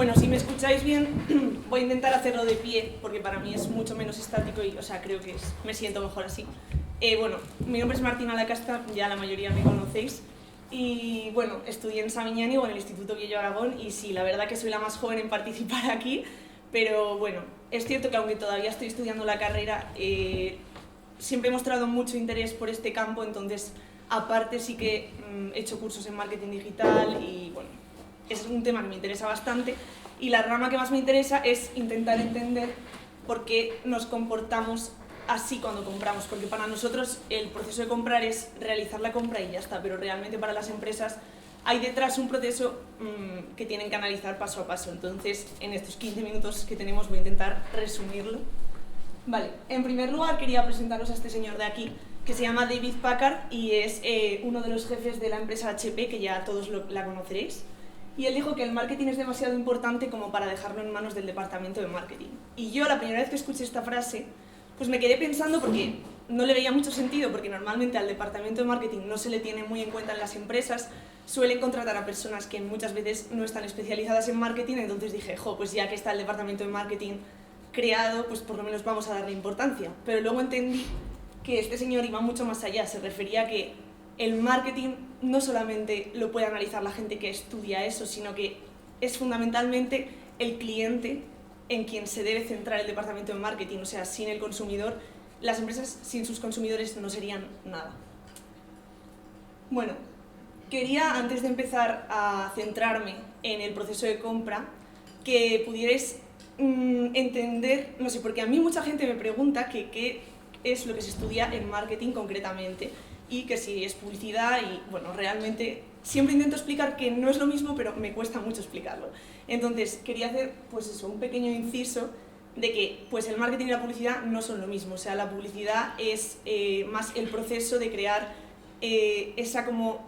Bueno, si me escucháis bien, voy a intentar hacerlo de pie, porque para mí es mucho menos estático y, creo que me siento mejor así. Bueno, mi nombre es Martina Lacasta, ya la mayoría me conocéis. Y bueno, estudié en Samiñánigo, en el Instituto Viejo Aragón, y sí, la verdad que soy la más joven en participar aquí, pero bueno, es cierto que aunque todavía estoy estudiando la carrera, siempre he mostrado mucho interés por este campo, entonces aparte sí que he hecho cursos en marketing digital y bueno, es un tema que me interesa bastante, y la rama que más me interesa es intentar entender por qué nos comportamos así cuando compramos, porque para nosotros el proceso de comprar es realizar la compra y ya está, pero realmente para las empresas hay detrás un proceso que tienen que analizar paso a paso. Entonces, en estos 15 minutos que tenemos voy a intentar resumirlo. Vale, en primer lugar quería presentaros a este señor de aquí, que se llama David Packard y es uno de los jefes de la empresa HP, que ya todos la conoceréis. Y él dijo que el marketing es demasiado importante como para dejarlo en manos del departamento de marketing. Y yo la primera vez que escuché esta frase, pues me quedé pensando porque no le veía mucho sentido, porque normalmente al departamento de marketing no se le tiene muy en cuenta en las empresas, suelen contratar a personas que muchas veces no están especializadas en marketing, entonces dije, pues ya que está el departamento de marketing creado, pues por lo menos vamos a darle importancia. Pero luego entendí que este señor iba mucho más allá, se refería a que el marketing no solamente lo puede analizar la gente que estudia eso, sino que es fundamentalmente el cliente en quien se debe centrar el departamento de marketing. O sea, sin el consumidor, las empresas sin sus consumidores no serían nada. Bueno, quería, antes de empezar a centrarme en el proceso de compra, que pudierais entender, no sé, porque a mí mucha gente me pregunta que qué es lo que se estudia en marketing concretamente y que si es publicidad, y bueno, realmente siempre intento explicar que no es lo mismo, pero me cuesta mucho explicarlo. Entonces quería hacer pues eso, un pequeño inciso de que pues el marketing y la publicidad no son lo mismo. O sea, la publicidad es más el proceso de crear esa como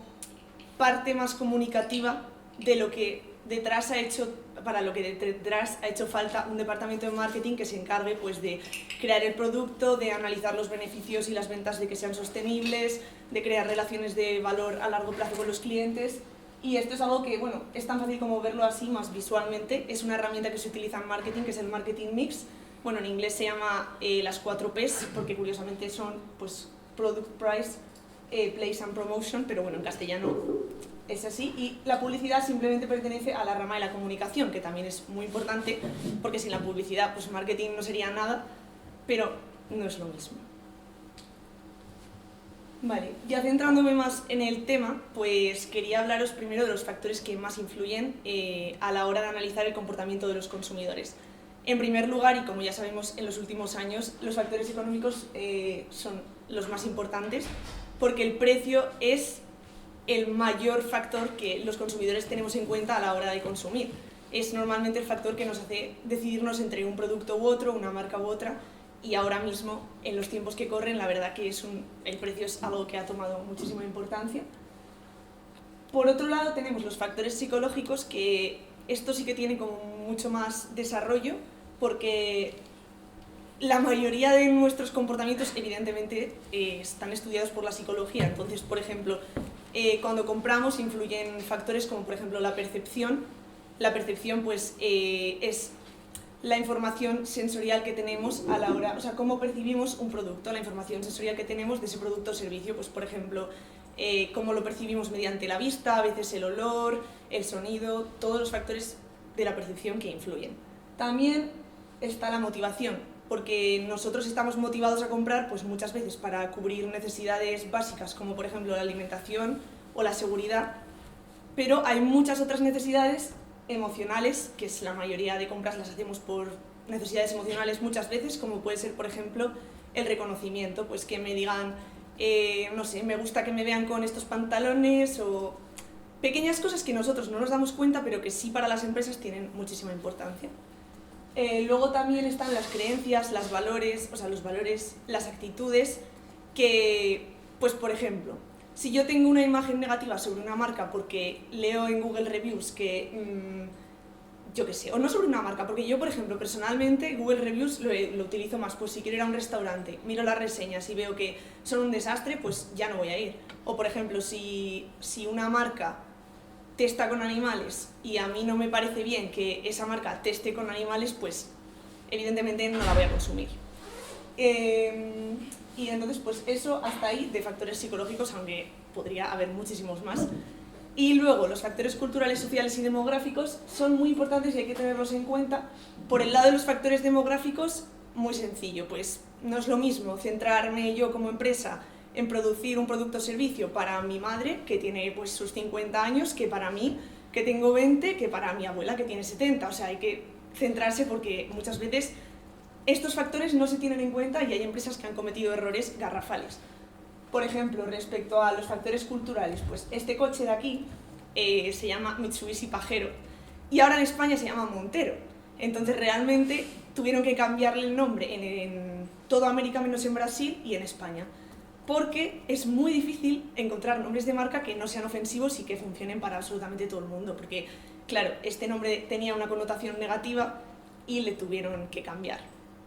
parte más comunicativa de lo que detrás ha hecho, para lo que detrás ha hecho falta un departamento de marketing que se encargue pues de crear el producto, de analizar los beneficios y las ventas, de que sean sostenibles, de crear relaciones de valor a largo plazo con los clientes. Y esto es algo que, bueno, es tan fácil como verlo así, más visualmente. Es una herramienta que se utiliza en marketing, que es el marketing mix. Bueno, en inglés se llama las 4 Ps, porque curiosamente son pues product, price, place and promotion, pero bueno, en castellano es así. Y la publicidad simplemente pertenece a la rama de la comunicación, que también es muy importante, porque sin la publicidad pues marketing no sería nada, pero no es lo mismo. Vale, ya centrándome más en el tema, pues quería hablaros primero de los factores que más influyen a la hora de analizar el comportamiento de los consumidores. En primer lugar, y como ya sabemos en los últimos años, los factores económicos son los más importantes, porque el precio es el mayor factor que los consumidores tenemos en cuenta a la hora de consumir. Es normalmente el factor que nos hace decidirnos entre un producto u otro, una marca u otra, y ahora mismo, en los tiempos que corren, la verdad que el precio es algo que ha tomado muchísima importancia. Por otro lado, tenemos los factores psicológicos, que esto sí que tiene como mucho más desarrollo, porque la mayoría de nuestros comportamientos, evidentemente, están estudiados por la psicología. Entonces, por ejemplo, cuando compramos influyen factores como, por ejemplo, la percepción. La percepción, pues, es la información sensorial que tenemos a la hora, o sea, cómo percibimos un producto, la información sensorial que tenemos de ese producto o servicio, pues por ejemplo, cómo lo percibimos mediante la vista, a veces el olor, el sonido, todos los factores de la percepción que influyen. También está la motivación, porque nosotros estamos motivados a comprar pues muchas veces para cubrir necesidades básicas, como por ejemplo la alimentación o la seguridad, pero hay muchas otras necesidades emocionales, que es la mayoría de compras las hacemos por necesidades emocionales muchas veces, como puede ser, por ejemplo, el reconocimiento, pues que me digan, no sé, me gusta que me vean con estos pantalones, o pequeñas cosas que nosotros no nos damos cuenta, pero que sí para las empresas tienen muchísima importancia. Luego también están las creencias, los valores, las actitudes, que, pues por ejemplo, si yo tengo una imagen negativa sobre una marca porque leo en Google Reviews que, yo qué sé, o no sobre una marca, porque yo, por ejemplo, personalmente Google Reviews lo utilizo más, pues si quiero ir a un restaurante, miro las reseñas y veo que son un desastre, pues ya no voy a ir. O por ejemplo, si una marca testa con animales y a mí no me parece bien que esa marca teste con animales, pues evidentemente no la voy a consumir. Y entonces, pues eso hasta ahí de factores psicológicos, aunque podría haber muchísimos más. Y luego, los factores culturales, sociales y demográficos son muy importantes y hay que tenerlos en cuenta. Por el lado de los factores demográficos, muy sencillo, pues no es lo mismo centrarme yo como empresa en producir un producto o servicio para mi madre, que tiene pues sus 50 años, que para mí, que tengo 20, que para mi abuela, que tiene 70. O sea, hay que centrarse porque muchas veces estos factores no se tienen en cuenta y hay empresas que han cometido errores garrafales. Por ejemplo, respecto a los factores culturales, pues este coche de aquí se llama Mitsubishi Pajero y ahora en España se llama Montero. Entonces realmente tuvieron que cambiarle el nombre en toda América menos en Brasil y en España, porque es muy difícil encontrar nombres de marca que no sean ofensivos y que funcionen para absolutamente todo el mundo, porque claro, este nombre tenía una connotación negativa y le tuvieron que cambiar.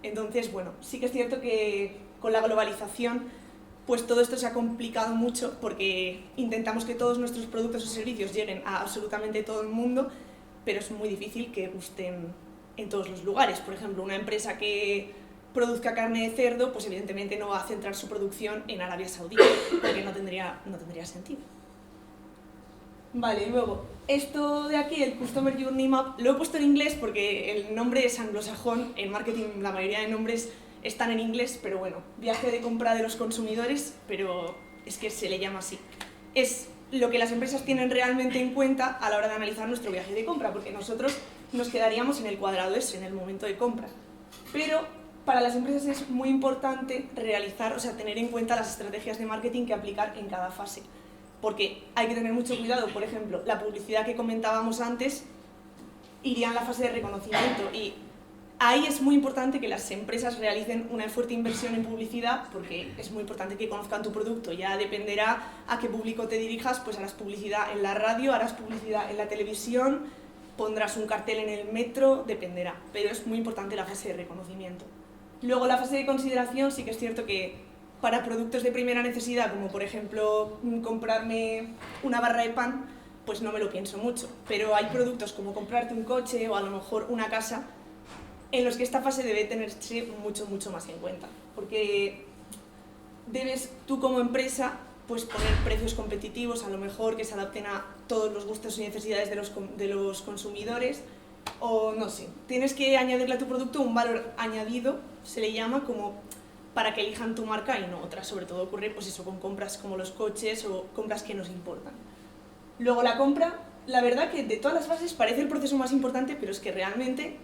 Entonces, bueno, sí que es cierto que con la globalización pues todo esto se ha complicado mucho porque intentamos que todos nuestros productos o servicios lleguen a absolutamente todo el mundo, pero es muy difícil que gusten en todos los lugares. Por ejemplo, una empresa que produzca carne de cerdo, pues evidentemente no va a centrar su producción en Arabia Saudí, porque no tendría sentido. Vale, luego, esto de aquí, el Customer Journey Map, lo he puesto en inglés porque el nombre es anglosajón. En marketing la mayoría de nombres están en inglés, pero bueno, viaje de compra de los consumidores, pero es que se le llama así. Es lo que las empresas tienen realmente en cuenta a la hora de analizar nuestro viaje de compra, porque nosotros nos quedaríamos en el cuadrado ese, en el momento de compra. Pero para las empresas es muy importante realizar, o sea, tener en cuenta las estrategias de marketing que aplicar en cada fase, porque hay que tener mucho cuidado. Por ejemplo, la publicidad que comentábamos antes iría en la fase de reconocimiento y ahí es muy importante que las empresas realicen una fuerte inversión en publicidad, porque es muy importante que conozcan tu producto. Ya dependerá a qué público te dirijas, pues harás publicidad en la radio, harás publicidad en la televisión, pondrás un cartel en el metro, dependerá. Pero es muy importante la fase de reconocimiento. Luego la fase de consideración, sí que es cierto que para productos de primera necesidad, como por ejemplo comprarme una barra de pan, pues no me lo pienso mucho. Pero hay productos como comprarte un coche o a lo mejor una casa, en los que esta fase debe tenerse mucho más en cuenta, porque debes tú como empresa pues poner precios competitivos, a lo mejor que se adapten a todos los gustos y necesidades de los consumidores, o no sé, tienes que añadirle a tu producto un valor añadido, se le llama, como para que elijan tu marca y no otra. Sobre todo ocurre pues eso con compras como los coches o compras que nos importan. Luego la compra, la verdad que de todas las fases parece el proceso más importante, pero es que realmente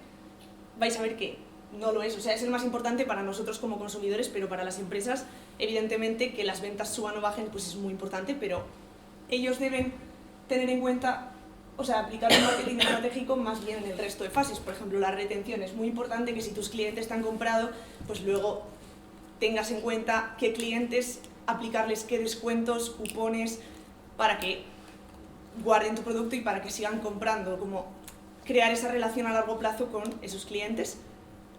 vais a ver que no lo es. O sea, es el más importante para nosotros como consumidores, pero para las empresas, evidentemente, que las ventas suban o bajen, pues es muy importante, pero ellos deben tener en cuenta, o sea, aplicar un marketing estratégico más bien en el resto de fases. Por ejemplo, la retención es muy importante, que si tus clientes te han comprado, pues luego tengas en cuenta qué clientes, aplicarles qué descuentos, cupones, para que guarden tu producto y para que sigan comprando, como crear esa relación a largo plazo con esos clientes.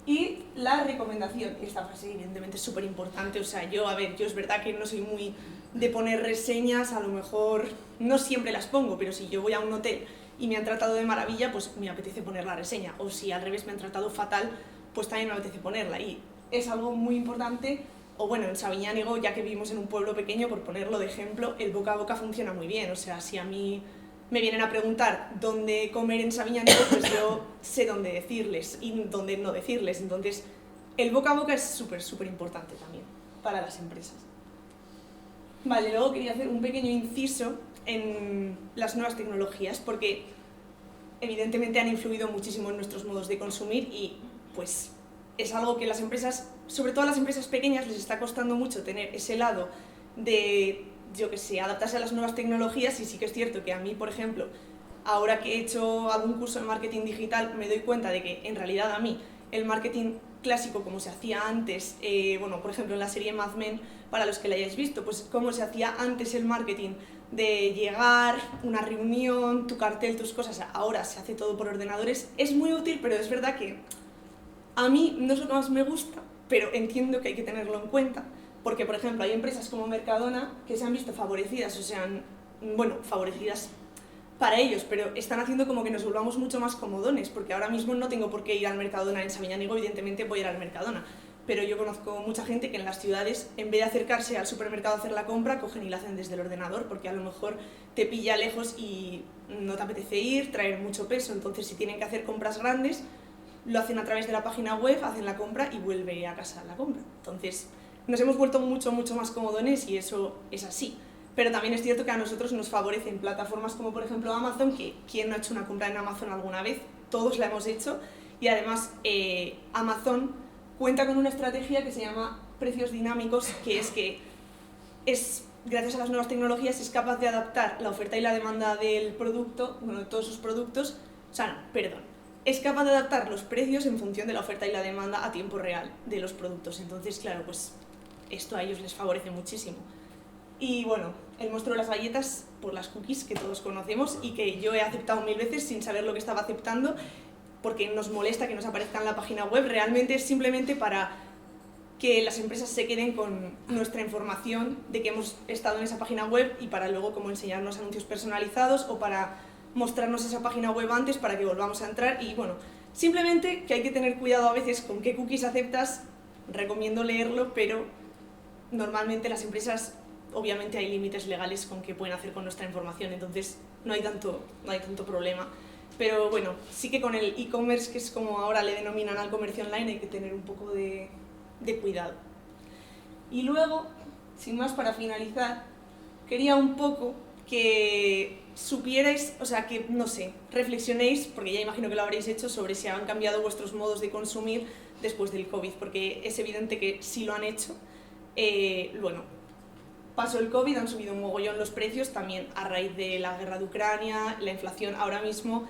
Y la recomendación, esta fase evidentemente es súper importante. O sea, yo es verdad que no soy muy de poner reseñas, a lo mejor no siempre las pongo, pero si yo voy a un hotel y me han tratado de maravilla, pues me apetece poner la reseña, o si al revés me han tratado fatal, pues también me apetece ponerla, y es algo muy importante. O bueno, en Sabiñánigo, ya que vivimos en un pueblo pequeño, por ponerlo de ejemplo, el boca a boca funciona muy bien. O sea, si a mí me vienen a preguntar dónde comer en Sabiñánigo, pues yo sé dónde decirles y dónde no decirles. Entonces, el boca a boca es súper importante también para las empresas. Vale, luego quería hacer un pequeño inciso en las nuevas tecnologías, porque evidentemente han influido muchísimo en nuestros modos de consumir y pues es algo que las empresas, sobre todo a las empresas pequeñas, les está costando mucho tener ese lado de, yo qué sé, adaptarse a las nuevas tecnologías. Y sí que es cierto que a mí, por ejemplo, ahora que he hecho algún curso de marketing digital, me doy cuenta de que en realidad a mí el marketing clásico, como se hacía antes, bueno, por ejemplo en la serie Mad Men, para los que la hayáis visto, pues cómo se hacía antes el marketing, de llegar, una reunión, tu cartel, tus cosas, ahora se hace todo por ordenadores, es muy útil, pero es verdad que a mí no es lo que más me gusta, pero entiendo que hay que tenerlo en cuenta, porque por ejemplo hay empresas como Mercadona que se han visto favorecidas, o sea, bueno, favorecidas para ellos, pero están haciendo como que nos volvamos mucho más comodones, porque ahora mismo no tengo por qué ir al Mercadona en Sabiñánigo, evidentemente voy a ir al Mercadona, pero yo conozco mucha gente que en las ciudades, en vez de acercarse al supermercado a hacer la compra, cogen y la hacen desde el ordenador, porque a lo mejor te pilla lejos y no te apetece ir, traer mucho peso, entonces si tienen que hacer compras grandes, lo hacen a través de la página web, hacen la compra y vuelve a casa la compra. Entonces nos hemos vuelto mucho más comodones y eso es así. Pero también es cierto que a nosotros nos favorecen plataformas como por ejemplo Amazon, que ¿quién no ha hecho una compra en Amazon alguna vez? Todos la hemos hecho, y además Amazon cuenta con una estrategia que se llama precios dinámicos, que gracias a las nuevas tecnologías es capaz de adaptar la oferta y la demanda del producto, bueno, de todos sus productos, es capaz de adaptar los precios en función de la oferta y la demanda a tiempo real de los productos. Entonces, claro, pues esto a ellos les favorece muchísimo. Y bueno, el monstruo de las galletas por las cookies que todos conocemos y que yo he aceptado 1000 veces sin saber lo que estaba aceptando, porque nos molesta que nos aparezca en la página web. Realmente es simplemente para que las empresas se queden con nuestra información de que hemos estado en esa página web y para luego como enseñarnos anuncios personalizados o para mostrarnos esa página web antes para que volvamos a entrar. Y bueno, simplemente que hay que tener cuidado a veces con qué cookies aceptas. Recomiendo leerlo, pero normalmente las empresas, obviamente hay límites legales con qué pueden hacer con nuestra información, entonces no hay tanto problema. Pero bueno, sí que con el e-commerce, que es como ahora le denominan al comercio online, hay que tener un poco de cuidado. Y luego, sin más, para finalizar, quería un poco que supierais, o sea, que, no sé, reflexionéis, porque ya imagino que lo habréis hecho, sobre si han cambiado vuestros modos de consumir después del COVID, porque es evidente que sí lo han hecho. Bueno, pasó el COVID, han subido un mogollón los precios, también a raíz de la guerra de Ucrania, la inflación ahora mismo.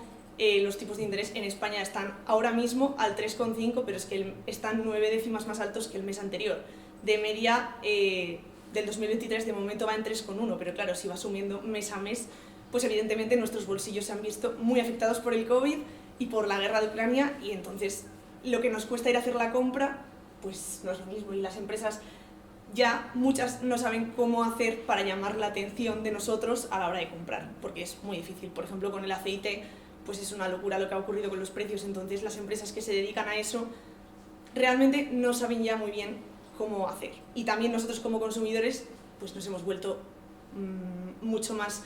Los tipos de interés en España están ahora mismo al 3,5, pero es que están 9 décimas más altos que el mes anterior. De media del 2023 de momento va en 3,1, pero claro, si va subiendo mes a mes, pues evidentemente nuestros bolsillos se han visto muy afectados por el COVID y por la guerra de Ucrania, y entonces lo que nos cuesta ir a hacer la compra, pues no es lo mismo, y las empresas ya muchas no saben cómo hacer para llamar la atención de nosotros a la hora de comprar, porque es muy difícil. Por ejemplo, con el aceite, pues es una locura lo que ha ocurrido con los precios, entonces las empresas que se dedican a eso realmente no saben ya muy bien cómo hacer. Y también nosotros como consumidores pues nos hemos vuelto mucho más,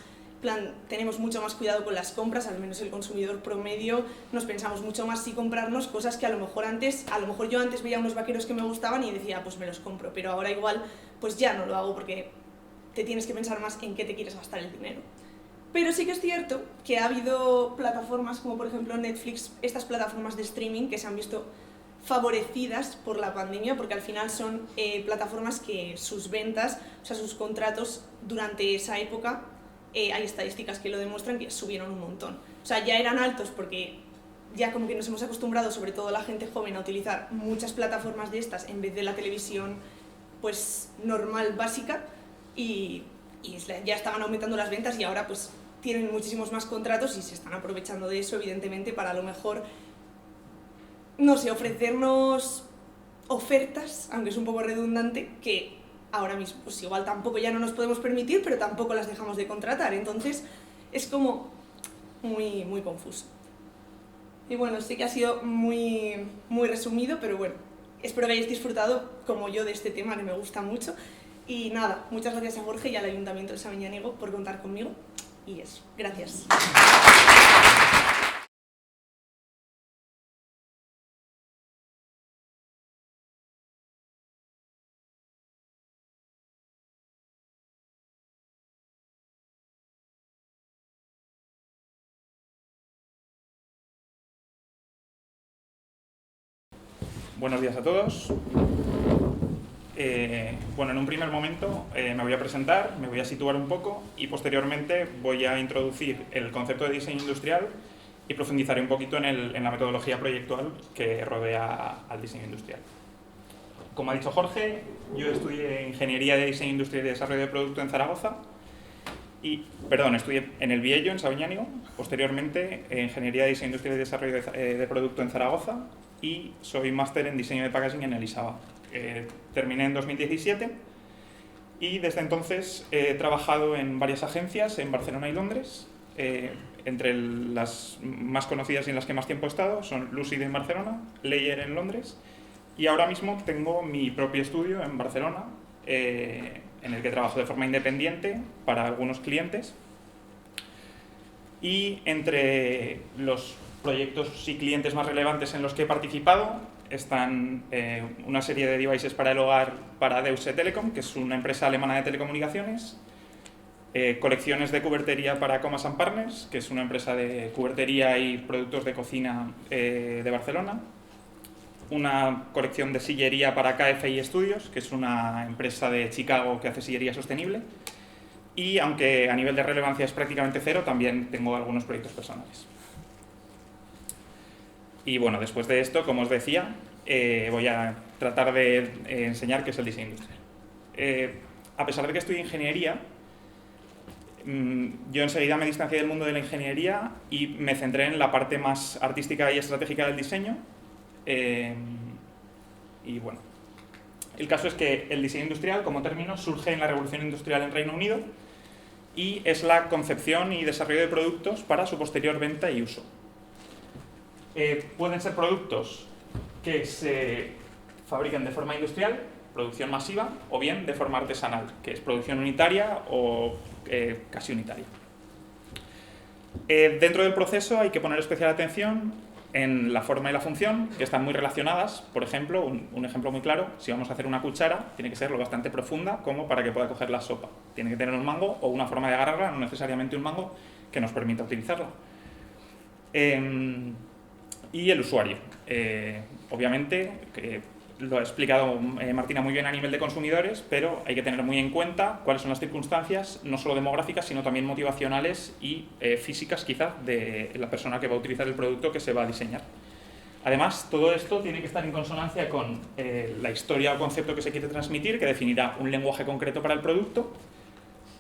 tenemos mucho más cuidado con las compras, al menos el consumidor promedio nos pensamos mucho más si comprarnos cosas que a lo mejor yo antes veía unos vaqueros que me gustaban y decía pues me los compro, pero ahora igual pues ya no lo hago porque te tienes que pensar más en qué te quieres gastar el dinero. Pero sí que es cierto que ha habido plataformas como por ejemplo Netflix, estas plataformas de streaming que se han visto favorecidas por la pandemia, porque al final son plataformas que sus ventas, o sea, sus contratos durante esa época, hay estadísticas que lo demuestran, que subieron un montón. O sea, ya eran altos porque ya como que nos hemos acostumbrado, sobre todo la gente joven, a utilizar muchas plataformas de estas en vez de la televisión pues normal, básica, y ya estaban aumentando las ventas y ahora pues tienen muchísimos más contratos y se están aprovechando de eso, evidentemente, para a lo mejor, no sé, ofrecernos ofertas, aunque es un poco redundante, que ahora mismo pues igual tampoco ya no nos podemos permitir, pero tampoco las dejamos de contratar, entonces es como muy confuso. Y bueno, sé que ha sido muy resumido, pero bueno, espero que hayáis disfrutado, como yo, de este tema que me gusta mucho. Y nada, muchas gracias a Jorge y al Ayuntamiento de Sabiñánigo por contar conmigo. Y eso, gracias. Buenos días a todos. Bueno, en un primer momento me voy a presentar, me voy a situar un poco y posteriormente voy a introducir el concepto de diseño industrial y profundizaré un poquito en la metodología proyectual que rodea al diseño industrial. Como ha dicho Jorge, yo estudié Ingeniería de Diseño Industrial y Desarrollo de Producto en Zaragoza estudié en el Biello, en Sabiñánigo, posteriormente Ingeniería de Diseño Industrial y Desarrollo de Producto en Zaragoza y soy máster en Diseño de Packaging en el ISABA. Terminé en 2017 y desde entonces he trabajado en varias agencias en Barcelona y Londres, Entre las más conocidas y en las que más tiempo he estado son Lucid en Barcelona, Layer en Londres, y ahora mismo tengo mi propio estudio en Barcelona, en el que trabajo de forma independiente para algunos clientes. Y entre los proyectos y clientes más relevantes en los que he participado están una serie de devices para el hogar para Deutsche Telekom, que es una empresa alemana de telecomunicaciones, colecciones de cubertería para Comas & Partners, que es una empresa de cubertería y productos de cocina de Barcelona, una colección de sillería para KFI Studios, que es una empresa de Chicago que hace sillería sostenible, y aunque a nivel de relevancia es prácticamente cero, también tengo algunos proyectos personales. Y bueno, después de esto, como os decía, voy a tratar de enseñar qué es el diseño industrial. A pesar de que estudio ingeniería, yo enseguida me distancié del mundo de la ingeniería y me centré en la parte más artística y estratégica del diseño. Y bueno, el caso es que el diseño industrial, como término, surge en la Revolución Industrial en Reino Unido y es la concepción y desarrollo de productos para su posterior venta y uso. Pueden ser productos que se fabrican de forma industrial, producción masiva, o bien de forma artesanal, que es producción unitaria o casi unitaria. Dentro del proceso hay que poner especial atención en la forma y la función, que están muy relacionadas. Por ejemplo, un ejemplo muy claro, si vamos a hacer una cuchara, tiene que ser lo bastante profunda como para que pueda coger la sopa. Tiene que tener un mango o una forma de agarrarla, no necesariamente un mango que nos permita utilizarla. Y el usuario. Obviamente, lo ha explicado Martina muy bien a nivel de consumidores, pero hay que tener muy en cuenta cuáles son las circunstancias, no solo demográficas, sino también motivacionales y físicas, quizás, de la persona que va a utilizar el producto que se va a diseñar. Además, todo esto tiene que estar en consonancia con la historia o concepto que se quiere transmitir, que definirá un lenguaje concreto para el producto.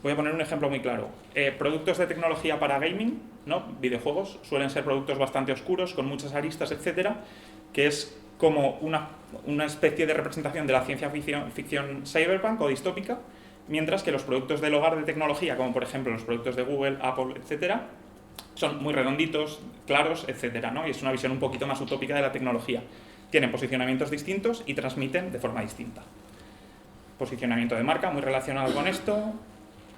Voy a poner un ejemplo muy claro. Productos de tecnología para gaming, ¿no? Videojuegos, suelen ser productos bastante oscuros, con muchas aristas, etcétera, que es como una especie de representación de la ciencia ficción cyberpunk o distópica, mientras que los productos del hogar de tecnología, como por ejemplo los productos de Google, Apple, etcétera, son muy redonditos, claros, etcétera, ¿no? Y es una visión un poquito más utópica de la tecnología. Tienen posicionamientos distintos y transmiten de forma distinta. Posicionamiento de marca, muy relacionado con esto.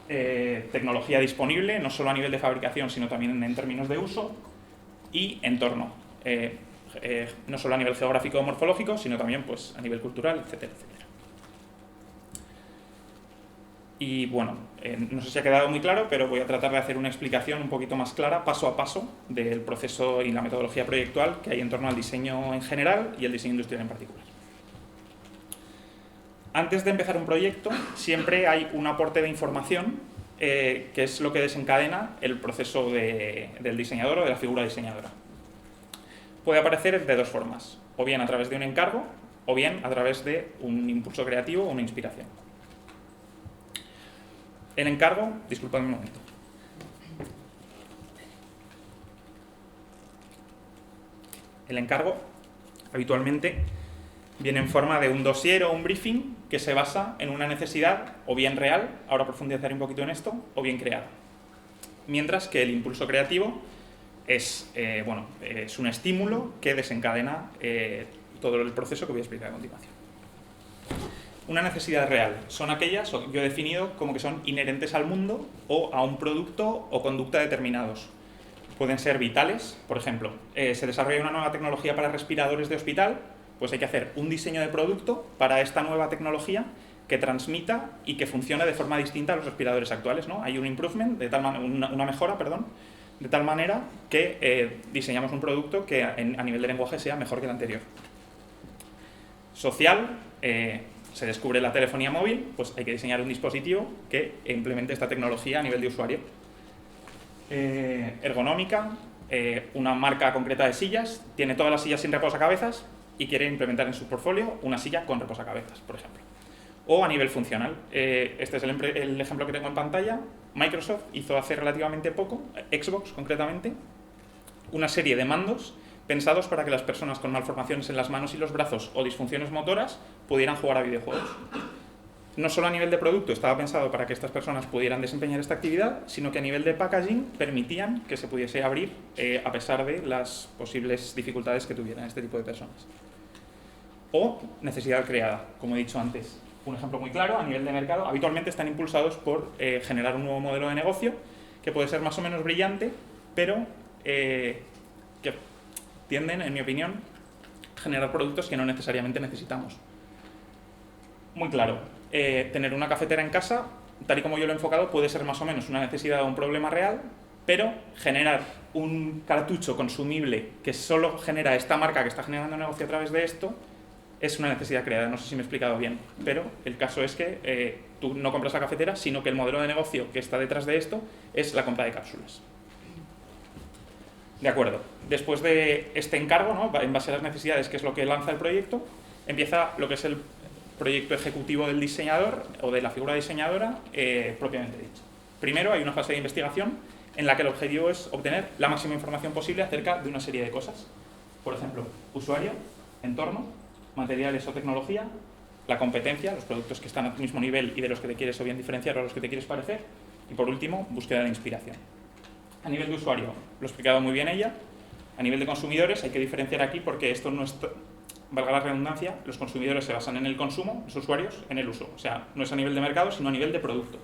Tecnología disponible, no solo a nivel de fabricación, sino también en términos de uso. Y entorno. No solo a nivel geográfico o morfológico, sino también pues, a nivel cultural, etcétera, etcétera. Y bueno, no sé si ha quedado muy claro, pero voy a tratar de hacer una explicación un poquito más clara, paso a paso, del proceso y la metodología proyectual que hay en torno al diseño en general y el diseño industrial en particular. Antes de empezar un proyecto, siempre hay un aporte de información que es lo que desencadena el proceso del diseñador o de la figura diseñadora. Puede aparecer de dos formas, o bien a través de un encargo, o bien a través de un impulso creativo o una inspiración. El encargo, disculpadme un momento. El encargo habitualmente viene en forma de un dossier o un briefing que se basa en una necesidad o bien real, ahora profundizaré un poquito en esto, o bien creada. Mientras que el impulso creativo es un estímulo que desencadena todo el proceso que voy a explicar a continuación. Una necesidad real son aquellas, yo he definido como que son inherentes al mundo o a un producto o conducta determinados. Pueden ser vitales, por ejemplo, se desarrolla una nueva tecnología para respiradores de hospital, pues hay que hacer un diseño de producto para esta nueva tecnología que transmita y que funcione de forma distinta a los respiradores actuales, ¿no? Hay un improvement, una mejora, perdón, de tal manera que diseñamos un producto que a nivel de lenguaje sea mejor que el anterior. Social, se descubre la telefonía móvil, pues hay que diseñar un dispositivo que implemente esta tecnología a nivel de usuario. Ergonómica, una marca concreta de sillas, tiene todas las sillas sin reposacabezas y quiere implementar en su portfolio una silla con reposacabezas, por ejemplo. O a nivel funcional, este es el ejemplo que tengo en pantalla. Microsoft hizo hace relativamente poco, Xbox concretamente, una serie de mandos pensados para que las personas con malformaciones en las manos y los brazos o disfunciones motoras pudieran jugar a videojuegos. no solo a nivel de producto estaba pensado para que estas personas pudieran desempeñar esta actividad, sino que a nivel de packaging permitían que se pudiese abrir a pesar de las posibles dificultades que tuvieran este tipo de personas. O necesidad creada, como he dicho antes. Un ejemplo muy claro, a nivel de mercado, habitualmente están impulsados por generar un nuevo modelo de negocio que puede ser más o menos brillante, pero que tienden, en mi opinión, a generar productos que no necesariamente necesitamos. Muy claro, tener una cafetera en casa, tal y como yo lo he enfocado, puede ser más o menos una necesidad o un problema real, pero generar un cartucho consumible que solo genera esta marca que está generando negocio a través de esto, es una necesidad creada. No sé si me he explicado bien, pero el caso es que tú no compras la cafetera, sino que el modelo de negocio que está detrás de esto es la compra de cápsulas. De acuerdo. Después de este encargo, ¿no?, en base a las necesidades, que es lo que lanza el proyecto, empieza lo que es el proyecto ejecutivo del diseñador o de la figura diseñadora propiamente dicho. Primero hay una fase de investigación en la que el objetivo es obtener la máxima información posible acerca de una serie de cosas. Por ejemplo, usuario, entorno, materiales o tecnología, la competencia, los productos que están a tu mismo nivel y de los que te quieres o bien diferenciar o a los que te quieres parecer, y por último, búsqueda de inspiración. A nivel de usuario, lo ha explicado muy bien ella. A nivel de consumidores hay que diferenciar aquí porque esto no es, valga la redundancia, los consumidores se basan en el consumo, los usuarios en el uso. O sea, no es a nivel de mercado, sino a nivel de producto.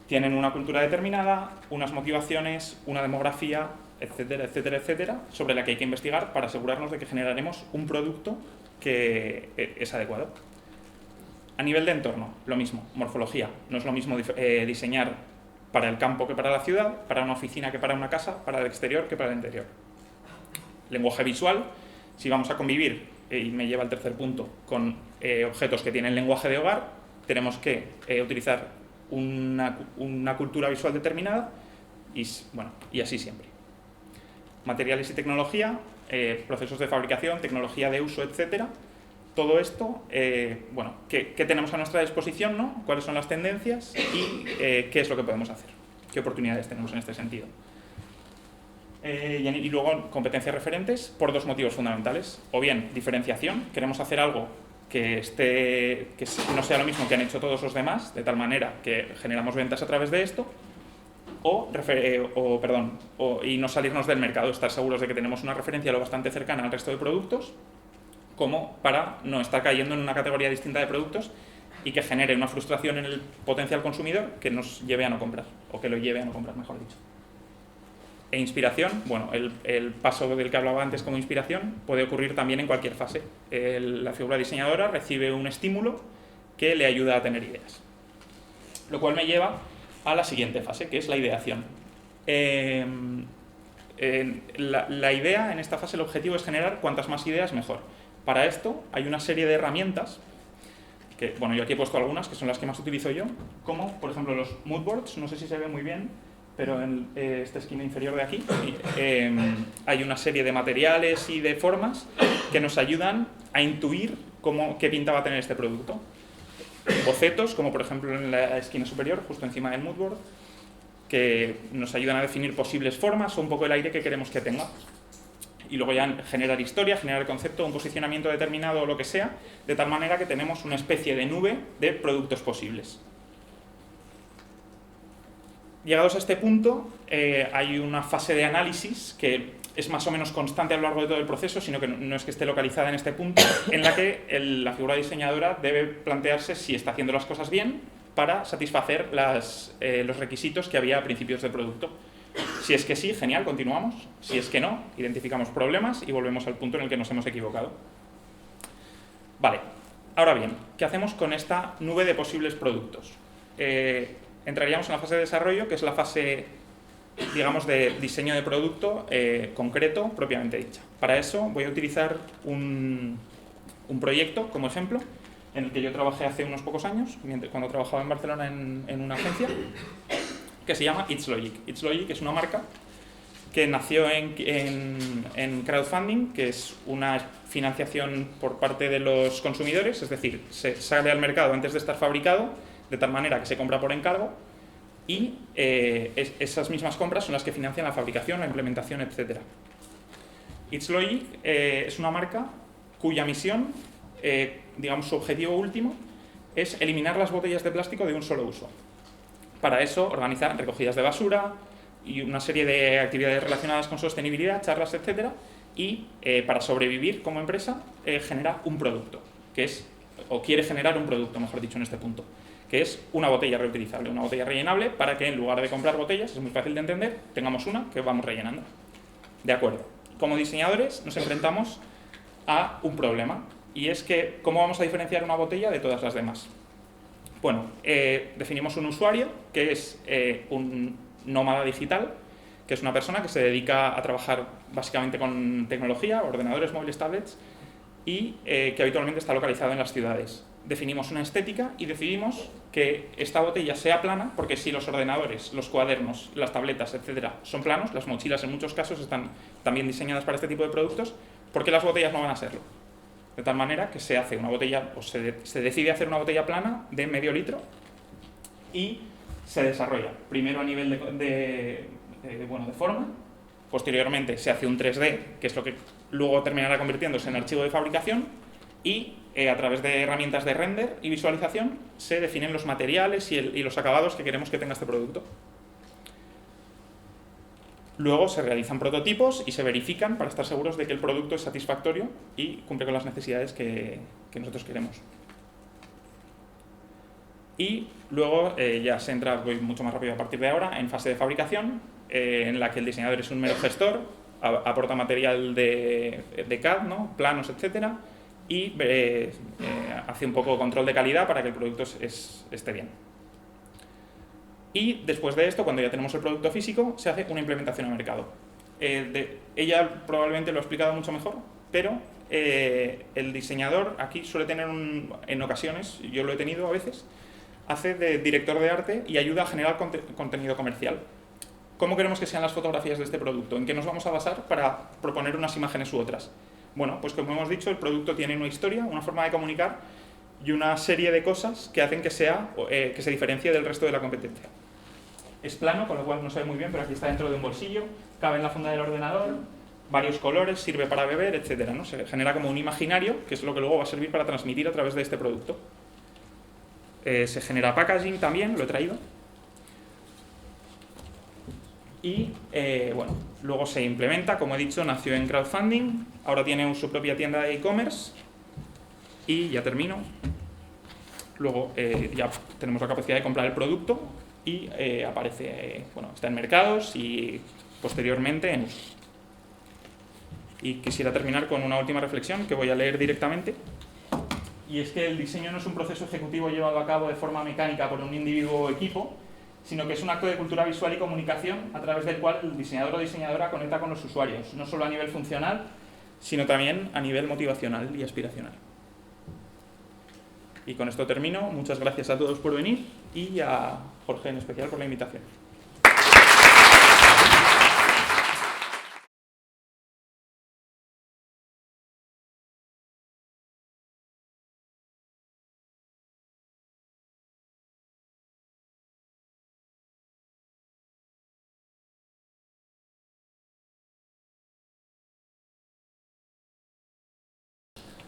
Tienen una cultura determinada, unas motivaciones, una demografía, etcétera, etcétera, etcétera, sobre la que hay que investigar para asegurarnos de que generaremos un producto que es adecuado. A nivel de entorno, lo mismo, morfología. No es lo mismo diseñar para el campo que para la ciudad, para una oficina que para una casa, para el exterior que para el interior. Lenguaje visual, si vamos a convivir, y me lleva al tercer punto, con objetos que tienen lenguaje de hogar, tenemos que utilizar una cultura visual determinada y, bueno, y así siempre. Materiales y tecnología, procesos de fabricación, tecnología de uso, etcétera. Todo esto, bueno, ¿qué tenemos a nuestra disposición, ¿no? ¿Cuáles son las tendencias y qué es lo que podemos hacer? ¿Qué oportunidades tenemos en este sentido? Y luego, competencias referentes por dos motivos fundamentales. O bien, diferenciación. Queremos hacer algo que no sea lo mismo que han hecho todos los demás, de tal manera que generamos ventas a través de esto. Y no salirnos del mercado, estar seguros de que tenemos una referencia lo bastante cercana al resto de productos, como para no estar cayendo en una categoría distinta de productos y que genere una frustración en el potencial consumidor que nos lleve a no comprar, o que lo lleve a no comprar, mejor dicho. E inspiración, bueno, el paso del que hablaba antes como inspiración puede ocurrir también en cualquier fase. La figura diseñadora recibe un estímulo que le ayuda a tener ideas. Lo cual me lleva a la siguiente fase, que es la ideación. La idea, en esta fase, el objetivo es generar cuantas más ideas mejor. Para esto hay una serie de herramientas, que, bueno, yo aquí he puesto algunas, que son las que más utilizo yo, como, por ejemplo, los mood boards. No sé si se ve muy bien, pero en esta esquina inferior de aquí hay una serie de materiales y de formas que nos ayudan a intuir qué pinta va a tener este producto. Bocetos, como por ejemplo en la esquina superior, justo encima del mood board, que nos ayudan a definir posibles formas o un poco el aire que queremos que tenga. Y luego ya generar historia, generar concepto, un posicionamiento determinado o lo que sea, de tal manera que tenemos una especie de nube de productos posibles. Llegados a este punto, hay una fase de análisis que es más o menos constante a lo largo de todo el proceso, sino que no es que esté localizada en este punto, en la que la figura diseñadora debe plantearse si está haciendo las cosas bien para satisfacer los requisitos que había a principios del producto. Si es que sí, genial, continuamos. Si es que no, identificamos problemas y volvemos al punto en el que nos hemos equivocado. Vale, ahora bien, ¿qué hacemos con esta nube de posibles productos? Entraríamos en la fase de desarrollo, que es la fase, digamos, de diseño de producto concreto, propiamente dicha. Para eso voy a utilizar un proyecto como ejemplo, en el que yo trabajé hace unos pocos años, cuando trabajaba en Barcelona en una agencia, que se llama It's Logic. It's Logic es una marca que nació en crowdfunding, que es una financiación por parte de los consumidores, es decir, se sale al mercado antes de estar fabricado, de tal manera que se compra por encargo, y esas mismas compras son las que financian la fabricación, la implementación, etc. It's Logic es una marca cuya misión, digamos su objetivo último, es eliminar las botellas de plástico de un solo uso. Para eso organiza recogidas de basura y una serie de actividades relacionadas con sostenibilidad, charlas, etcétera, y para sobrevivir como empresa genera un producto, que es, o quiere generar un producto, mejor dicho, en este punto, que es una botella reutilizable, una botella rellenable, para que en lugar de comprar botellas, es muy fácil de entender, tengamos una que vamos rellenando. De acuerdo. Como diseñadores nos enfrentamos a un problema, y es que ¿cómo vamos a diferenciar una botella de todas las demás? Bueno, definimos un usuario que es un nómada digital, que es una persona que se dedica a trabajar básicamente con tecnología, ordenadores, móviles, tablets, y que habitualmente está localizado en las ciudades. Definimos una estética y decidimos que esta botella sea plana, porque si los ordenadores, los cuadernos, las tabletas, etcétera, son planos, las mochilas en muchos casos están también diseñadas para este tipo de productos, ¿por qué las botellas no van a serlo? De tal manera que se hace una botella, o se decide hacer una botella plana de medio litro y se desarrolla primero a nivel de forma, posteriormente se hace un 3D, que es lo que luego terminará convirtiéndose en archivo de fabricación, y a través de herramientas de render y visualización se definen los materiales y los acabados que queremos que tenga este producto. Luego se realizan prototipos y se verifican para estar seguros de que el producto es satisfactorio y cumple con las necesidades que nosotros queremos. Y luego ya se entra, voy mucho más rápido a partir de ahora, en fase de fabricación, en la que el diseñador es un mero gestor, aporta material de CAD, ¿no? Planos, etcétera, y hace un poco control de calidad para que el producto esté bien. Y después de esto, cuando ya tenemos el producto físico, se hace una implementación a mercado. Ella probablemente lo ha explicado mucho mejor, pero el diseñador aquí suele tener, en ocasiones, yo lo he tenido a veces, hace de director de arte y ayuda a generar contenido comercial. ¿Cómo queremos que sean las fotografías de este producto? ¿En qué nos vamos a basar para proponer unas imágenes u otras? Bueno, pues como hemos dicho, el producto tiene una historia, una forma de comunicar y una serie de cosas que hacen que se diferencie del resto de la competencia. Es plano, con lo cual no se ve muy bien, pero aquí está dentro de un bolsillo, cabe en la funda del ordenador, varios colores, sirve para beber, etcétera, ¿no? Se genera como un imaginario, que es lo que luego va a servir para transmitir a través de este producto. Se genera packaging también, lo he traído. Y luego se implementa, como he dicho, nació en crowdfunding, ahora tiene su propia tienda de e-commerce y ya termino. Luego ya tenemos la capacidad de comprar el producto y aparece, está en mercados y posteriormente en uso. Y quisiera terminar con una última reflexión que voy a leer directamente. Y es que el diseño no es un proceso ejecutivo llevado a cabo de forma mecánica por un individuo o equipo, sino que es un acto de cultura visual y comunicación a través del cual el diseñador o diseñadora conecta con los usuarios, no solo a nivel funcional, sino también a nivel motivacional y aspiracional. Y con esto termino. Muchas gracias a todos por venir y a Jorge en especial por la invitación.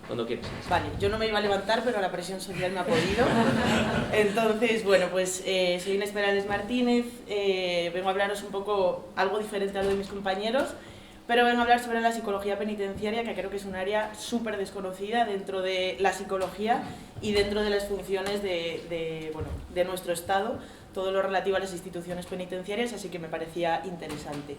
Cuando quieras. Vale, yo no me iba a levantar, pero la presión social me ha podido. Entonces, bueno, pues soy Inés Perales Martínez, vengo a hablaros un poco algo diferente a lo de mis compañeros, pero vengo a hablar sobre la psicología penitenciaria, que creo que es un área súper desconocida dentro de la psicología y dentro de las funciones de nuestro Estado, todo lo relativo a las instituciones penitenciarias, así que me parecía interesante.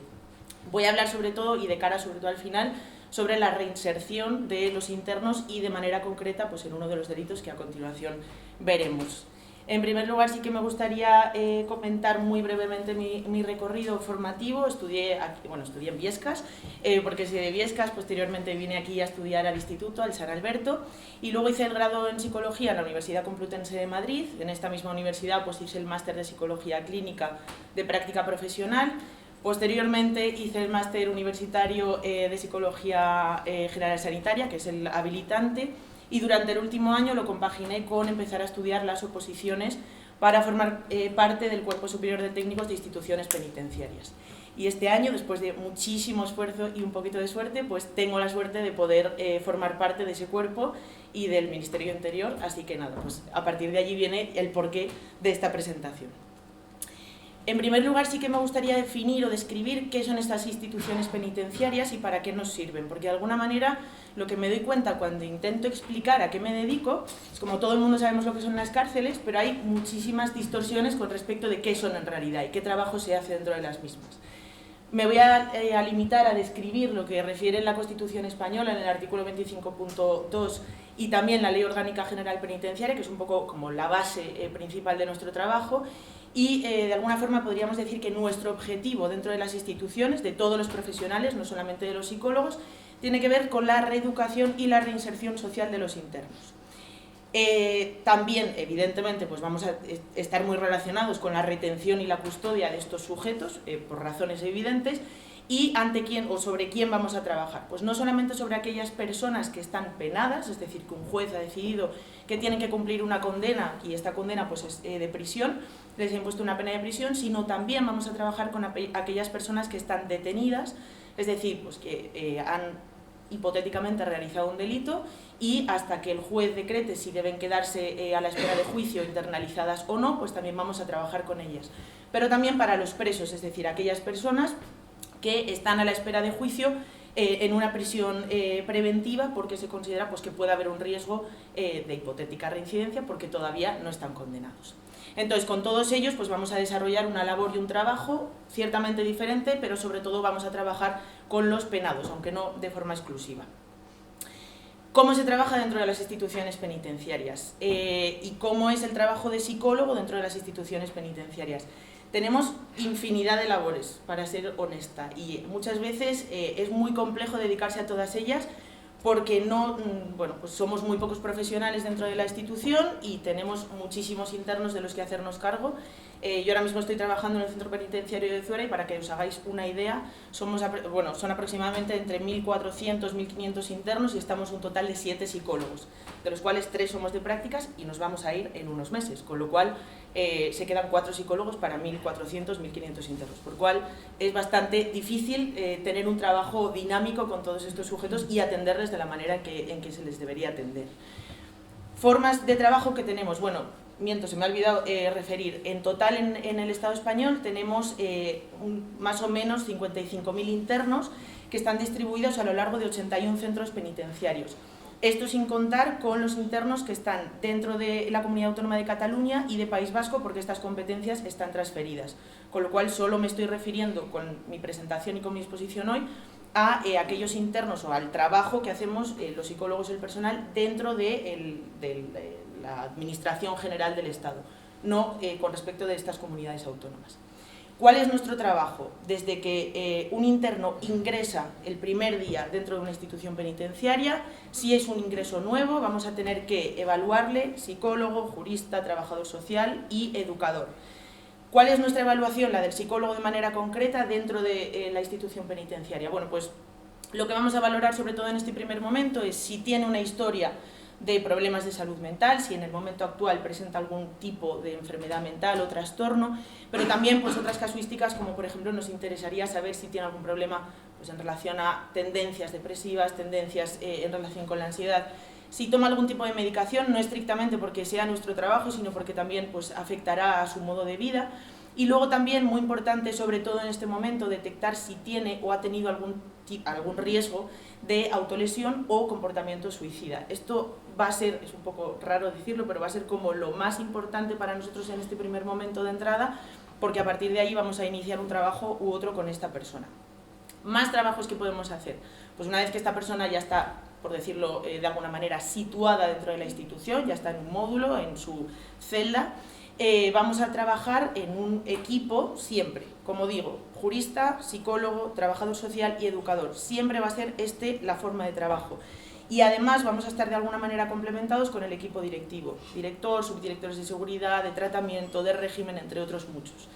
Voy a hablar sobre todo, y de cara sobre todo al final, sobre la reinserción de los internos y de manera concreta pues en uno de los delitos que a continuación veremos. En primer lugar sí que me gustaría comentar muy brevemente mi recorrido formativo. Estudié en Biescas, porque soy de Biescas, posteriormente vine aquí a estudiar al instituto, al San Alberto, y luego hice el grado en Psicología en la Universidad Complutense de Madrid. En esta misma universidad pues hice el máster de Psicología Clínica de Práctica Profesional. Posteriormente hice el máster universitario de Psicología General Sanitaria, que es el habilitante, y durante el último año lo compaginé con empezar a estudiar las oposiciones para formar parte del Cuerpo Superior de Técnicos de Instituciones Penitenciarias. Y este año, después de muchísimo esfuerzo y un poquito de suerte, pues tengo la suerte de poder formar parte de ese cuerpo y del Ministerio de Interior, así que nada, pues a partir de allí viene el porqué de esta presentación. En primer lugar, sí que me gustaría definir o describir qué son estas instituciones penitenciarias y para qué nos sirven, porque de alguna manera lo que me doy cuenta cuando intento explicar a qué me dedico es como todo el mundo sabemos lo que son las cárceles, pero hay muchísimas distorsiones con respecto de qué son en realidad y qué trabajo se hace dentro de las mismas. Me voy a limitar a describir lo que refiere en la Constitución española, en el artículo 25.2 y también la Ley Orgánica General Penitenciaria, que es un poco como la base principal de nuestro trabajo, y de alguna forma podríamos decir que nuestro objetivo dentro de las instituciones, de todos los profesionales, no solamente de los psicólogos, tiene que ver con la reeducación y la reinserción social de los internos. También, evidentemente, pues vamos a estar muy relacionados con la retención y la custodia de estos sujetos, por razones evidentes, y ante quién o sobre quién vamos a trabajar. Pues no solamente sobre aquellas personas que están penadas, es decir, que un juez ha decidido que tienen que cumplir una condena y esta condena pues es de prisión, les ha impuesto una pena de prisión, sino también vamos a trabajar con aquellas personas que están detenidas, es decir, pues que han hipotéticamente realizado un delito y hasta que el juez decrete si deben quedarse a la espera de juicio internalizadas o no, pues también vamos a trabajar con ellas. Pero también para los presos, es decir, aquellas personas que están a la espera de juicio en una prisión preventiva porque se considera pues, que puede haber un riesgo de hipotética reincidencia porque todavía no están condenados. Entonces, con todos ellos pues vamos a desarrollar una labor y un trabajo ciertamente diferente, pero sobre todo vamos a trabajar con los penados, aunque no de forma exclusiva. ¿Cómo se trabaja dentro de las instituciones penitenciarias? ¿Y cómo es el trabajo de psicólogo dentro de las instituciones penitenciarias? Tenemos infinidad de labores, para ser honesta, y muchas veces es muy complejo dedicarse a todas ellas porque bueno, pues somos muy pocos profesionales dentro de la institución y tenemos muchísimos internos de los que hacernos cargo. Yo ahora mismo estoy trabajando en el centro penitenciario de Zuera y para que os hagáis una idea, son aproximadamente entre 1.400 y 1.500 internos y estamos un total de 7 psicólogos, de los cuales 3 somos de prácticas y nos vamos a ir en unos meses, con lo cual se quedan 4 psicólogos para 1.400, 1.500 internos, por lo cual es bastante difícil tener un trabajo dinámico con todos estos sujetos y atenderles de la manera en que se les debería atender. Formas de trabajo que tenemos, bueno, se me ha olvidado referir, en total en el Estado español tenemos más o menos 55.000 internos que están distribuidos a lo largo de 81 centros penitenciarios. Esto sin contar con los internos que están dentro de la Comunidad Autónoma de Cataluña y de País Vasco porque estas competencias están transferidas. Con lo cual solo me estoy refiriendo con mi presentación y con mi exposición hoy a aquellos internos o al trabajo que hacemos los psicólogos y el personal dentro de la Administración General del Estado, no con respecto de estas comunidades autónomas. ¿Cuál es nuestro trabajo? Desde que un interno ingresa el primer día dentro de una institución penitenciaria, si es un ingreso nuevo, vamos a tener que evaluarle psicólogo, jurista, trabajador social y educador. ¿Cuál es nuestra evaluación? La del psicólogo de manera concreta dentro de la institución penitenciaria. Bueno, pues lo que vamos a valorar sobre todo en este primer momento es si tiene una historia de problemas de salud mental, si en el momento actual presenta algún tipo de enfermedad mental o trastorno, pero también pues, otras casuísticas como por ejemplo nos interesaría saber si tiene algún problema pues, en relación a tendencias depresivas, tendencias en relación con la ansiedad, si toma algún tipo de medicación, no estrictamente porque sea nuestro trabajo, sino porque también pues, afectará a su modo de vida. Y luego también, muy importante, sobre todo en este momento, detectar si tiene o ha tenido algún riesgo de autolesión o comportamiento suicida. Esto va a ser, es un poco raro decirlo, pero va a ser como lo más importante para nosotros en este primer momento de entrada, porque a partir de ahí vamos a iniciar un trabajo u otro con esta persona. Más trabajos que podemos hacer. Pues una vez que esta persona ya está, por decirlo de alguna manera, situada dentro de la institución, ya está en un módulo, en su celda, vamos a trabajar en un equipo siempre, como digo, jurista, psicólogo, trabajador social y educador. Siempre va a ser la forma de trabajo. Y además vamos a estar de alguna manera complementados con el equipo directivo, director, subdirectores de seguridad, de tratamiento, de régimen, entre otros muchos.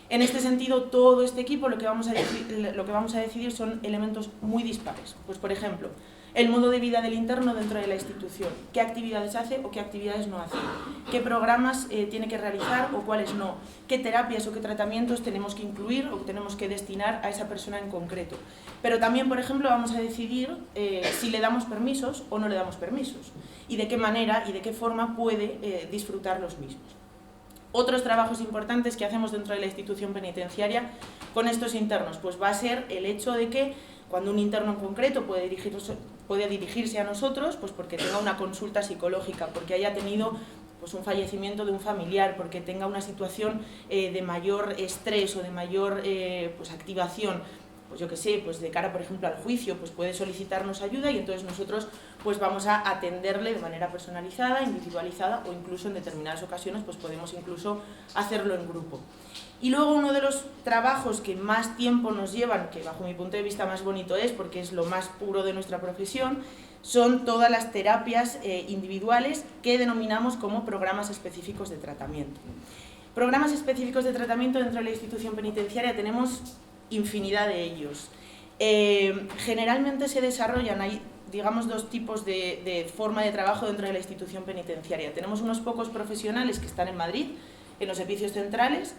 En este sentido, todo este equipo lo que vamos a decidir son elementos muy dispares. Pues por ejemplo, el modo de vida del interno dentro de la institución, qué actividades hace o qué actividades no hace, qué programas tiene que realizar o cuáles no, qué terapias o qué tratamientos tenemos que incluir o tenemos que destinar a esa persona en concreto. Pero también, por ejemplo, vamos a decidir si le damos permisos o no le damos permisos y de qué manera y de qué forma puede disfrutar los mismos. Otros trabajos importantes que hacemos dentro de la institución penitenciaria con estos internos, pues va a ser el hecho de que cuando un interno en concreto puede dirigirse a nosotros, pues porque tenga una consulta psicológica, porque haya tenido pues un fallecimiento de un familiar, porque tenga una situación de mayor estrés o de mayor pues activación, pues yo que sé, pues de cara por ejemplo al juicio, pues puede solicitarnos ayuda y entonces nosotros pues vamos a atenderle de manera personalizada, individualizada o incluso en determinadas ocasiones pues podemos incluso hacerlo en grupo. Y luego uno de los trabajos que más tiempo nos llevan, que bajo mi punto de vista más bonito es porque es lo más puro de nuestra profesión, son todas las terapias individuales que denominamos como programas específicos de tratamiento. Programas específicos de tratamiento dentro de la institución penitenciaria tenemos infinidad de ellos. Generalmente se desarrollan, hay digamos dos tipos de forma de trabajo dentro de la institución penitenciaria. Tenemos unos pocos profesionales que están en Madrid, en los servicios centrales,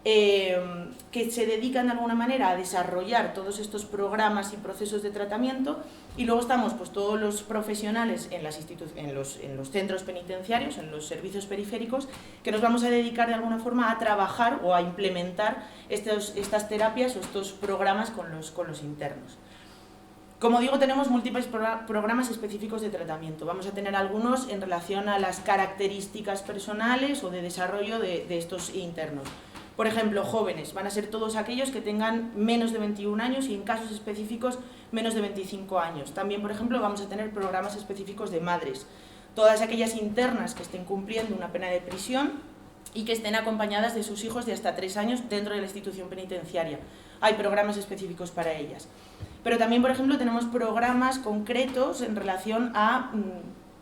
que se dedican de alguna manera a desarrollar todos estos programas y procesos de tratamiento, y luego estamos pues todos los profesionales en los centros penitenciarios, en los servicios periféricos, que nos vamos a dedicar de alguna forma a trabajar o a implementar estas terapias o estos programas con los internos. Como digo, tenemos múltiples programas específicos de tratamiento. Vamos a tener algunos en relación a las características personales o de desarrollo de estos internos. Por ejemplo, jóvenes, van a ser todos aquellos que tengan menos de 21 años y en casos específicos menos de 25 años. También, por ejemplo, vamos a tener programas específicos de madres. Todas aquellas internas que estén cumpliendo una pena de prisión y que estén acompañadas de sus hijos de hasta 3 años dentro de la institución penitenciaria. Hay programas específicos para ellas. Pero también, por ejemplo, tenemos programas concretos en relación a,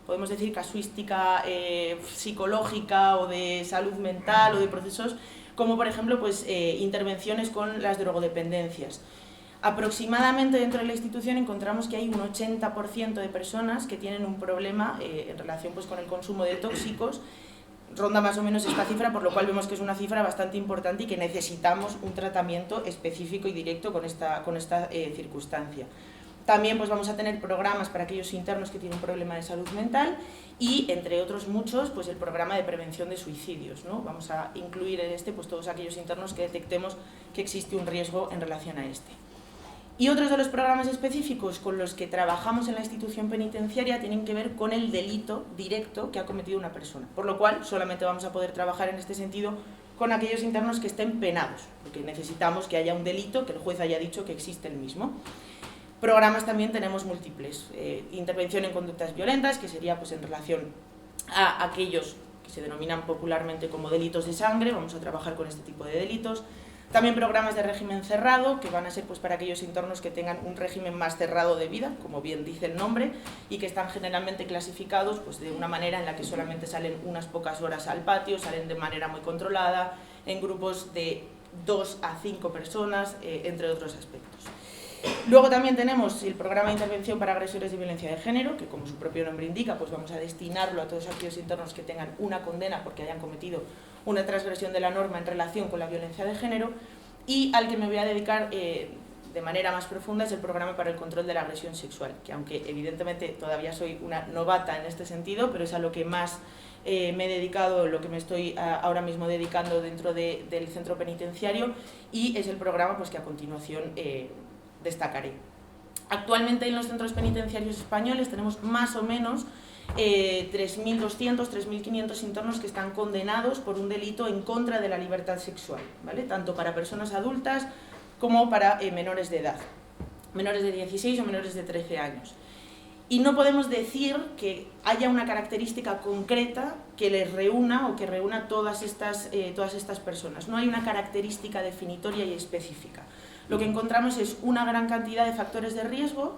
podemos decir, casuística psicológica o de salud mental o de procesos como por ejemplo pues, intervenciones con las drogodependencias. Aproximadamente dentro de la institución encontramos que hay un 80% de personas que tienen un problema en relación pues, con el consumo de tóxicos. Ronda más o menos esta cifra, por lo cual vemos que es una cifra bastante importante y que necesitamos un tratamiento específico y directo con esta circunstancia. También pues, vamos a tener programas para aquellos internos que tienen un problema de salud mental y, entre otros muchos, pues, el programa de prevención de suicidios, ¿no? Vamos a incluir en este pues, todos aquellos internos que detectemos que existe un riesgo en relación a este. Y otros de los programas específicos con los que trabajamos en la institución penitenciaria tienen que ver con el delito directo que ha cometido una persona, por lo cual solamente vamos a poder trabajar en este sentido con aquellos internos que estén penados, porque necesitamos que haya un delito, que el juez haya dicho que existe el mismo. Programas también tenemos múltiples, intervención en conductas violentas, que sería pues, en relación a aquellos que se denominan popularmente como delitos de sangre, vamos a trabajar con este tipo de delitos. También programas de régimen cerrado, que van a ser pues, para aquellos internos que tengan un régimen más cerrado de vida, como bien dice el nombre, y que están generalmente clasificados pues, de una manera en la que solamente salen unas pocas horas al patio, salen de manera muy controlada, en grupos de 2 a 5 personas, entre otros aspectos. Luego también tenemos el programa de intervención para agresores de violencia de género, que como su propio nombre indica, pues vamos a destinarlo a todos aquellos internos que tengan una condena porque hayan cometido una transgresión de la norma en relación con la violencia de género, y al que me voy a dedicar de manera más profunda es el programa para el control de la agresión sexual, que aunque evidentemente todavía soy una novata en este sentido, pero es a lo que más me he dedicado, lo que me estoy ahora mismo dedicando dentro del centro penitenciario, y es el programa pues, que a continuación destacaré. Actualmente en los centros penitenciarios españoles tenemos más o menos 3.200, 3.500 internos que están condenados por un delito en contra de la libertad sexual, ¿vale? Tanto para personas adultas como para menores de edad, menores de 16 o menores de 13 años. Y no podemos decir que haya una característica concreta que les reúna o que reúna todas estas personas. No hay una característica definitoria y específica. Lo que encontramos es una gran cantidad de factores de riesgo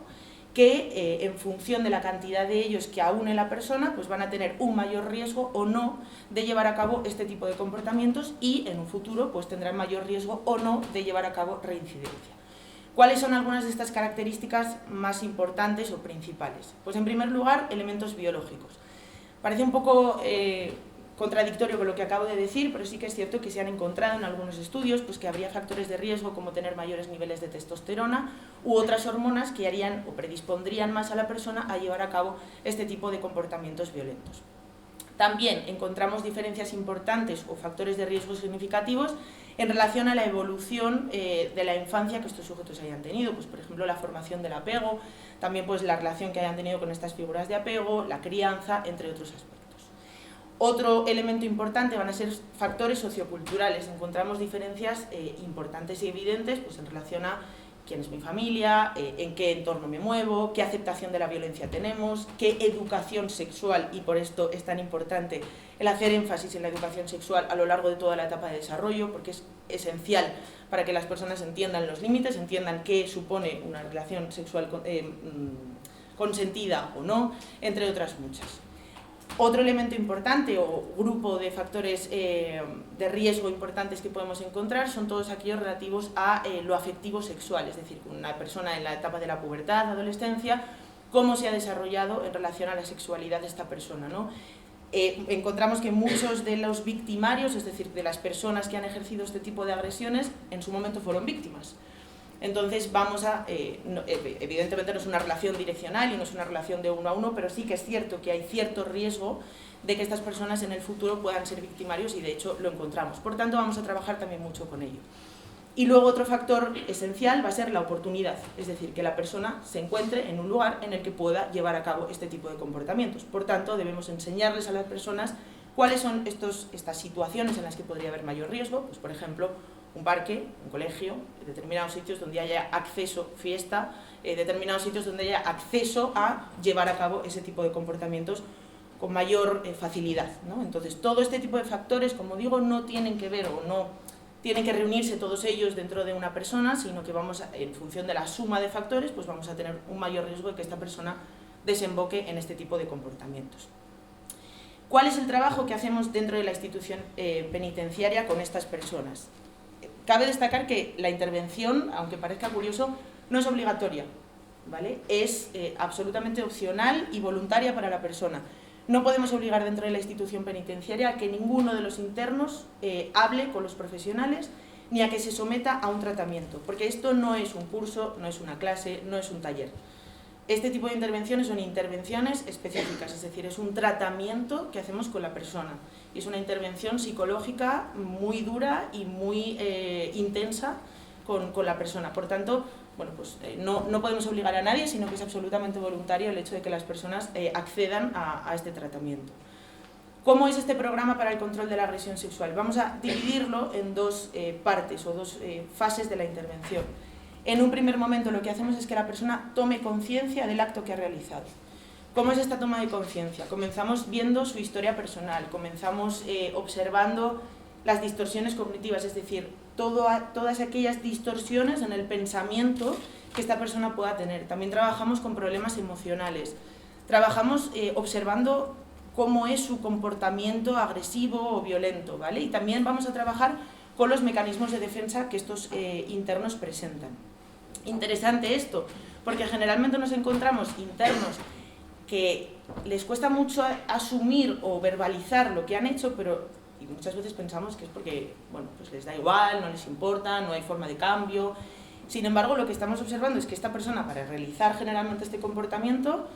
que en función de la cantidad de ellos que aúne la persona, pues van a tener un mayor riesgo o no de llevar a cabo este tipo de comportamientos y en un futuro pues tendrán mayor riesgo o no de llevar a cabo reincidencia. ¿Cuáles son algunas de estas características más importantes o principales? Pues en primer lugar, elementos biológicos. Parece un poco contradictorio con lo que acabo de decir, pero sí que es cierto que se han encontrado en algunos estudios pues, que habría factores de riesgo como tener mayores niveles de testosterona u otras hormonas que harían o predispondrían más a la persona a llevar a cabo este tipo de comportamientos violentos. También encontramos diferencias importantes o factores de riesgo significativos en relación a la evolución de la infancia que estos sujetos hayan tenido, pues, por ejemplo la formación del apego, también pues, la relación que hayan tenido con estas figuras de apego, la crianza, entre otros aspectos. Otro elemento importante van a ser factores socioculturales. Encontramos diferencias importantes y evidentes pues, en relación a quién es mi familia, en qué entorno me muevo, qué aceptación de la violencia tenemos, qué educación sexual, y por esto es tan importante el hacer énfasis en la educación sexual a lo largo de toda la etapa de desarrollo, porque es esencial para que las personas entiendan los límites, entiendan qué supone una relación sexual consentida o no, entre otras muchas. Otro elemento importante o grupo de factores de riesgo importantes que podemos encontrar son todos aquellos relativos a lo afectivo sexual, es decir, una persona en la etapa de la pubertad, adolescencia, cómo se ha desarrollado en relación a la sexualidad de esta persona, ¿no? Encontramos que muchos de los victimarios, es decir, de las personas que han ejercido este tipo de agresiones, en su momento fueron víctimas. Entonces evidentemente no es una relación direccional y no es una relación de uno a uno, pero sí que es cierto que hay cierto riesgo de que estas personas en el futuro puedan ser victimarios y de hecho lo encontramos. Por tanto, vamos a trabajar también mucho con ello. Y luego otro factor esencial va a ser la oportunidad, es decir, que la persona se encuentre en un lugar en el que pueda llevar a cabo este tipo de comportamientos. Por tanto, debemos enseñarles a las personas cuáles son estas situaciones en las que podría haber mayor riesgo, pues por ejemplo, un parque, un colegio, determinados sitios donde haya acceso, fiesta, determinados sitios donde haya acceso a llevar a cabo ese tipo de comportamientos con mayor facilidad, ¿no? Entonces, todo este tipo de factores, como digo, no tienen que ver o no tienen que reunirse todos ellos dentro de una persona, sino que en función de la suma de factores, pues vamos a tener un mayor riesgo de que esta persona desemboque en este tipo de comportamientos. ¿Cuál es el trabajo que hacemos dentro de la institución penitenciaria con estas personas? Cabe destacar que la intervención, aunque parezca curioso, no es obligatoria, ¿vale? Es absolutamente opcional y voluntaria para la persona. No podemos obligar dentro de la institución penitenciaria a que ninguno de los internos hable con los profesionales ni a que se someta a un tratamiento, porque esto no es un curso, no es una clase, no es un taller. Este tipo de intervenciones son intervenciones específicas, es decir, es un tratamiento que hacemos con la persona. Y es una intervención psicológica muy dura y muy intensa con la persona. Por tanto, bueno, pues, no podemos obligar a nadie, sino que es absolutamente voluntario el hecho de que las personas accedan a este tratamiento. ¿Cómo es este programa para el control de la agresión sexual? Vamos a dividirlo en dos partes o dos fases de la intervención. En un primer momento lo que hacemos es que la persona tome conciencia del acto que ha realizado. ¿Cómo es esta toma de conciencia? Comenzamos viendo su historia personal, comenzamos observando las distorsiones cognitivas, es decir, todas aquellas distorsiones en el pensamiento que esta persona pueda tener. También trabajamos con problemas emocionales, trabajamos observando cómo es su comportamiento agresivo o violento, ¿vale? Y también vamos a trabajar con los mecanismos de defensa que estos internos presentan. Interesante esto, porque generalmente nos encontramos internos que les cuesta mucho asumir o verbalizar lo que han hecho, y muchas veces pensamos que es porque, bueno, pues les da igual, no les importa, no hay forma de cambio. Sin embargo, lo que estamos observando es que esta persona, para realizar generalmente este comportamiento,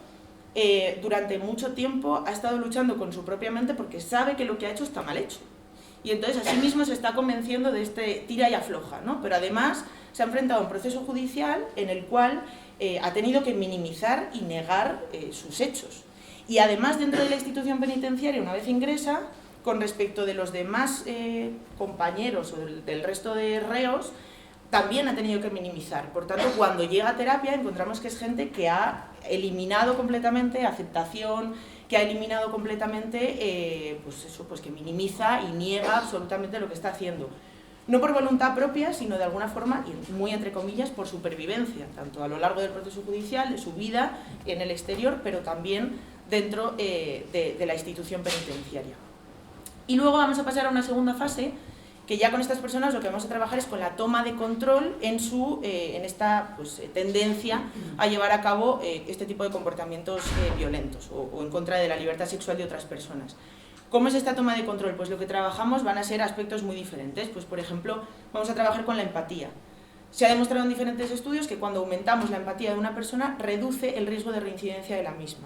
durante mucho tiempo ha estado luchando con su propia mente porque sabe que lo que ha hecho está mal hecho. Y entonces a sí mismo se está convenciendo de este tira y afloja, ¿no? Pero además se ha enfrentado a un proceso judicial en el cual ha tenido que minimizar y negar sus hechos. Y además dentro de la institución penitenciaria, una vez ingresa, con respecto de los demás compañeros o del resto de reos, también ha tenido que minimizar. Por tanto, cuando llega a terapia encontramos que es gente que ha eliminado completamente aceptación, que ha eliminado completamente, pues que minimiza y niega absolutamente lo que está haciendo. No por voluntad propia, sino de alguna forma, y muy entre comillas, por supervivencia, tanto a lo largo del proceso judicial, de su vida en el exterior, pero también dentro de la institución penitenciaria. Y luego vamos a pasar a una segunda fase, que ya con estas personas lo que vamos a trabajar es con la toma de control en esta tendencia a llevar a cabo este tipo de comportamientos violentos o en contra de la libertad sexual de otras personas. ¿Cómo es esta toma de control? Pues lo que trabajamos van a ser aspectos muy diferentes. Pues por ejemplo, vamos a trabajar con la empatía. Se ha demostrado en diferentes estudios que cuando aumentamos la empatía de una persona reduce el riesgo de reincidencia de la misma.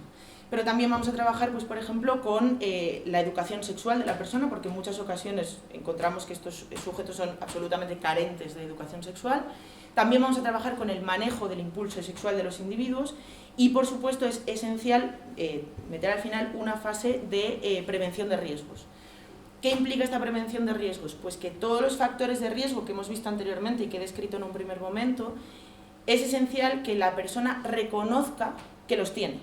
Pero también vamos a trabajar, pues, por ejemplo, con la educación sexual de la persona, porque en muchas ocasiones encontramos que estos sujetos son absolutamente carentes de educación sexual. También vamos a trabajar con el manejo del impulso sexual de los individuos y, por supuesto, es esencial meter al final una fase de prevención de riesgos. ¿Qué implica esta prevención de riesgos? Pues que todos los factores de riesgo que hemos visto anteriormente y que he descrito en un primer momento, es esencial que la persona reconozca que los tiene,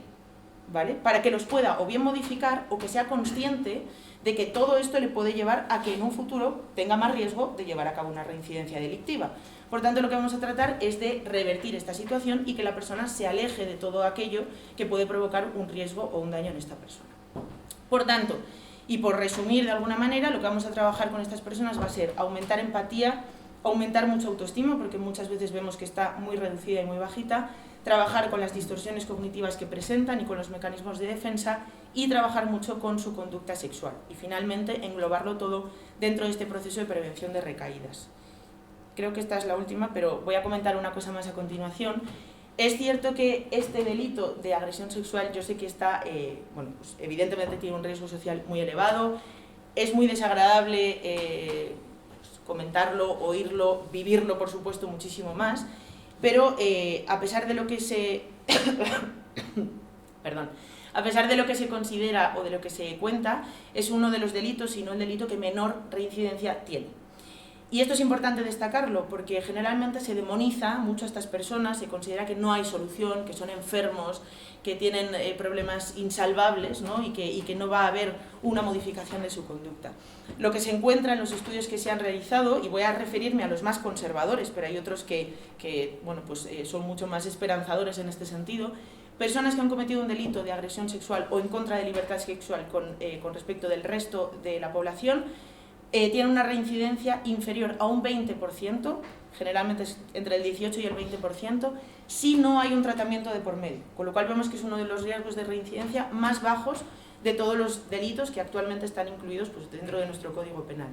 ¿vale? Para que los pueda o bien modificar o que sea consciente de que todo esto le puede llevar a que en un futuro tenga más riesgo de llevar a cabo una reincidencia delictiva. Por tanto, lo que vamos a tratar es de revertir esta situación y que la persona se aleje de todo aquello que puede provocar un riesgo o un daño en esta persona. Por tanto, y por resumir de alguna manera, lo que vamos a trabajar con estas personas va a ser aumentar empatía, aumentar mucha autoestima, porque muchas veces vemos que está muy reducida y muy bajita, trabajar con las distorsiones cognitivas que presentan y con los mecanismos de defensa y trabajar mucho con su conducta sexual. Y finalmente englobarlo todo dentro de este proceso de prevención de recaídas. Creo que esta es la última, pero voy a comentar una cosa más a continuación. Es cierto que este delito de agresión sexual, yo sé que está, pues evidentemente tiene un riesgo social muy elevado, es muy desagradable comentarlo, oírlo, vivirlo, por supuesto, muchísimo más, pero a pesar de lo que se a pesar de lo que se considera o de lo que se cuenta, es uno de los delitos, si no el delito que menor reincidencia tiene. Y esto es importante destacarlo porque generalmente se demoniza mucho a estas personas, se considera que no hay solución, que son enfermos, que tienen problemas insalvables, ¿no? y que no va a haber una modificación de su conducta. Lo que se encuentra en los estudios que se han realizado, y voy a referirme a los más conservadores, pero hay otros que son mucho más esperanzadores en este sentido, personas que han cometido un delito de agresión sexual o en contra de libertad sexual con respecto del resto de la población, tienen una reincidencia inferior a un 20%, generalmente es entre el 18 y el 20%, si no hay un tratamiento de por medio, con lo cual vemos que es uno de los riesgos de reincidencia más bajos de todos los delitos que actualmente están incluidos pues, dentro de nuestro Código Penal.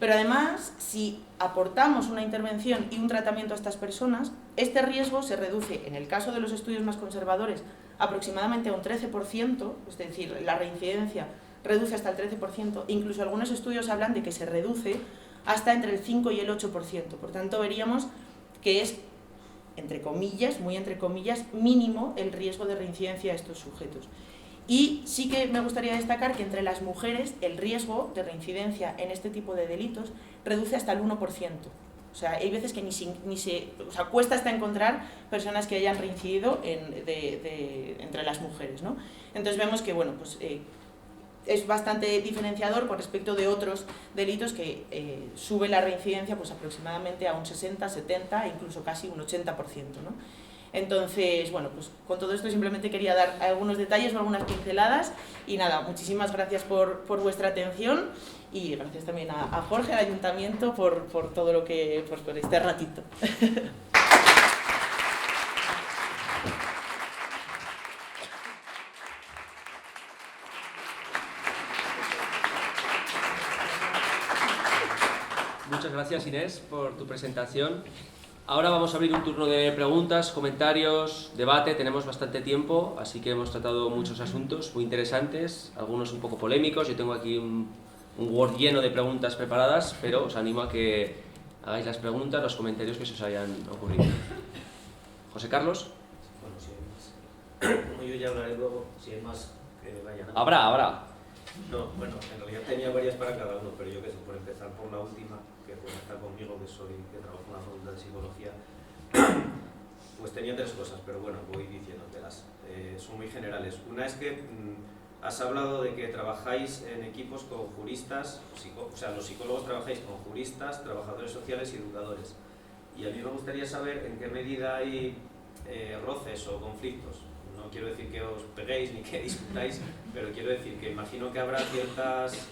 Pero además, si aportamos una intervención y un tratamiento a estas personas, este riesgo se reduce, en el caso de los estudios más conservadores, aproximadamente a un 13%, es decir, la reincidencia reduce hasta el 13%, e incluso algunos estudios hablan de que se reduce hasta entre el 5 y el 8%. Por tanto, veríamos que es, entre comillas, muy entre comillas, mínimo el riesgo de reincidencia a estos sujetos. Y sí que me gustaría destacar que entre las mujeres el riesgo de reincidencia en este tipo de delitos reduce hasta el 1%. O sea, hay veces que cuesta hasta encontrar personas que hayan reincidido entre las mujeres, ¿no? Entonces vemos que, bueno, pues es bastante diferenciador con respecto de otros delitos que sube la reincidencia pues aproximadamente a un 60, 70 e incluso casi un 80%, ¿no? Entonces, bueno, pues con todo esto simplemente quería dar algunos detalles o algunas pinceladas y nada, muchísimas gracias por vuestra atención y gracias también a Jorge, al Ayuntamiento, por todo lo que, por este ratito. Muchas gracias, Inés, por tu presentación. Ahora vamos a abrir un turno de preguntas, comentarios, debate. Tenemos bastante tiempo, así que hemos tratado muchos asuntos muy interesantes, algunos un poco polémicos. Yo tengo aquí un Word lleno de preguntas preparadas, pero os animo a que hagáis las preguntas, los comentarios que se os hayan ocurrido. José Carlos. Bueno, si hay más. Como yo ya hablaré luego, si hay más que vayan a... Habrá. No, bueno, en realidad tenía varias para cada uno, pero yo que sé, por empezar por la última, que está conmigo, que trabajo en la facultad de psicología, pues tenía tres cosas, pero bueno, voy diciéndotelas. Son muy generales. Una es que has hablado de que trabajáis en equipos con juristas, o sea, los psicólogos trabajáis con juristas, trabajadores sociales y educadores. Y a mí me gustaría saber en qué medida hay roces o conflictos. No quiero decir que os peguéis ni que discutáis, pero quiero decir que imagino que habrá ciertas